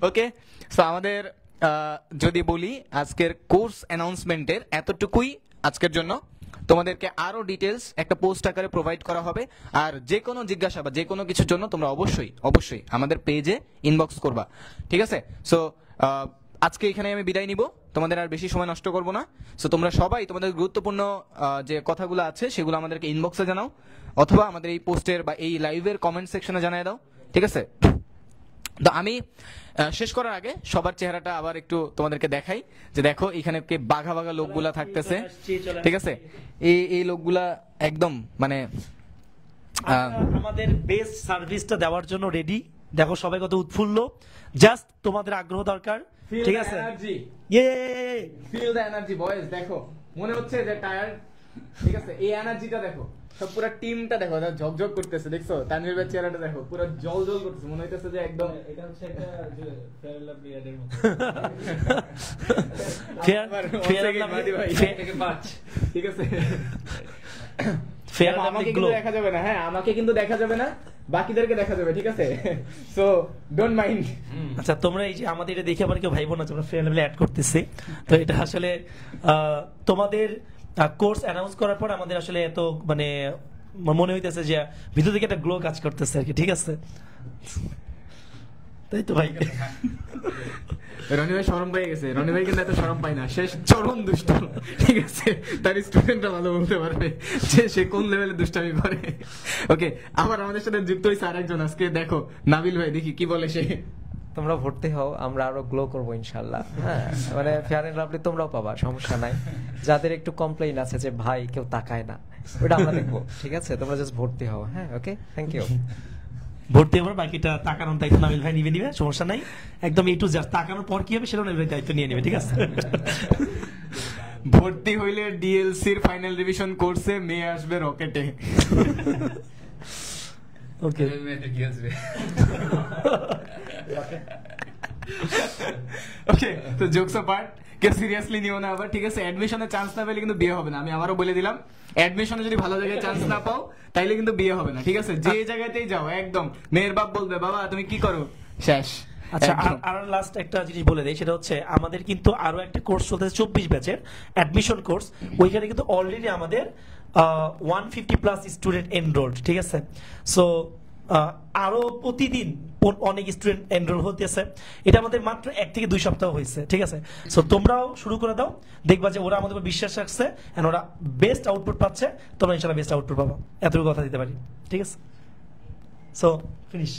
ওকে, সো আমাদের যদি বলি আজকের কোর্স অ্যানাউন্সমেন্টের এতটুকুই আজকের জন্য। তোমাদেরকে আরো ডিটেলস একটা পোস্ট আকারে প্রোভাইড করা হবে, আর যে কোনো জিজ্ঞাসা বা যে কোনো কিছুর জন্য তোমরা অবশ্যই আমাদের পেজে ইনবক্স করবা, ঠিক আছে? সো আজকে এখানে আমি বিদায় নিব, তোমাদের আর বেশি সময় নষ্ট করব না। সো তোমরা সবাই তোমাদের গুরুত্বপূর্ণ যে কথাগুলো আছে সেগুলো আমাদেরকে ইনবক্সে জানাও, অথবা আমাদের এই পোস্টের বা এই লাইভের কমেন্ট সেকশনে জানিয়ে দাও, ঠিক আছে? তো আমি শেষ করার আগে সবার চেহারাটা আবার একটু তোমাদেরকে দেখাই, যে দেখো এখানে কে বাঘা বাঘা লোকগুলা থাকতেছে, ঠিক আছে? এই লোকগুলা একদম মানে আমাদের বেস্ট সার্ভিসটা দেওয়ার জন্য রেডি। দেখো সবাই কত উৎফুল্ল, জাস্ট তোমাদের আগ্রহ দরকার, ঠিক আছে? ফিল দ্য এনার্জি বয়েজ, দেখো মনে হচ্ছে যে টায়ার্ড, ঠিক আছে? এই এনার্জিটা দেখো, সব পুরো টিমটা দেখো ঝকঝক করতেছে, দেখছো? তানভীর ভাইয়ের চেহারাটা দেখো, পুরো জল করতেছে, মনে হইতেছে যে একদম এটা হচ্ছে একটা যে ফেয়ার লাভলি এর মতো ঠিক আছে? আমাকে কিন্তু দেখা যাবে না, হ্যাঁ আমাকে কিন্তু দেখা যাবে না, বাকিদেরকে দেখা যাবে, ঠিক আছে? So don't mind. আচ্ছা তোমরা এই যে আমাদের এটা দেখে আবার কেউ ভাইবো না, তোমরা ফ্রেন্ড লেভেলে অ্যাড করতেছি, তো এটা আসলে তোমাদের কোর্স অ্যানাউন্স করার পর আমাদের আসলে এত মানে মনে হইতেছে যে ভিতর থেকে একটা গ্লো কাজ করতেছে আর কি, ঠিক আছে? তাই তো ভাই। রনি ভাই শরম পেয়ে গেছে, রনি ভাই কিন্তু এত শরম পায় না, সে চরম দুষ্ট, ঠিক আছে, তার স্টুডেন্টরা ভালো বলতে পারবে যে সে কোন লেভেলে দুষ্টামি করে। ওকে, আবার আমাদের সাথে যুক্ত হয়েছে আরেকজন, আজকে দেখো নাবিল ভাই, দেখি কি বলে সে। তোমরা ভর্তি হও, আমরা আরো গ্লো করবো ইনশাল্লাহ। হ্যাঁ, মানে ফেয়ার এন্ড লাভলি তোমরাও পাবা, সমস্যা নাই। যাদের একটু কমপ্লেইন আছে যে ভাই কেউ তাকায় না, ওটা আমরা দেখবো, ঠিক আছে? তোমরা জাস্ট ভর্তি হও। হ্যাঁ, ওকে, থ্যাংক ইউ। ভর্তি হবার বাকিটা তাকানোর দায়িত্ব নাবিল ভাই নিবে, সমস্যা নাই। একদম এ টু জেড, তাকানোর পর কি হবে সেটা নাবিল ভাই দায়িত্ব নিয়ে নেবে, ঠিক আছে? ভর্তি হইলে ডিএলসির ফাইনাল রিভিশন কোর্সে, মেয়ে আসবে রকেটে। ওকে, কি আসবে? ওকে, তো জোকস অ্যাপার্ট, কেউ সিরিয়াসলি নিও না আবার, ঠিক আছে? অ্যাডমিশনে চান্স না পেলে কিন্তু বিয়ে হবে না, আমি আবারও বলে দিলাম। অ্যাডমিশনে যদি ভালো জায়গায় চান্স না পাও তাইলে কিন্তু বিয়ে হবে না, ঠিক আছে? যে জায়গাতেই যাও একদম মেয়ের বাপ বলবে বাবা তুমি কি করো, শেষ। আচ্ছা, আর লাস্ট একটা জিনিস বলে দেই, সেটা হচ্ছে আমাদের কিন্তু আরো একটা কোর্স চলতেছে 24 ব্যাচের অ্যাডমিশন কোর্স। ওইখানে কিন্তু অলরেডি আমাদের 150+ স্টুডেন্ট এনরোলড, ঠিক আছে? সো আরো প্রতিদিন অনেক স্টুডেন্ট এনরোল হতেছে। এটা আমাদের মাত্র 1 থেকে 2 সপ্তাহ হয়েছে, ঠিক আছে? সো তোমরাও শুরু করে দাও, দেখবা যে ওরা আমাদের উপর বিশ্বাস রাখছে এন্ড ওরা বেস্ট আউটপুট পাচ্ছে, তোমরা ইনশাআল্লাহ বেস্ট আউটপুট পাবো, এতটুকু কথা দিতে পারি, ঠিক আছে? So finish.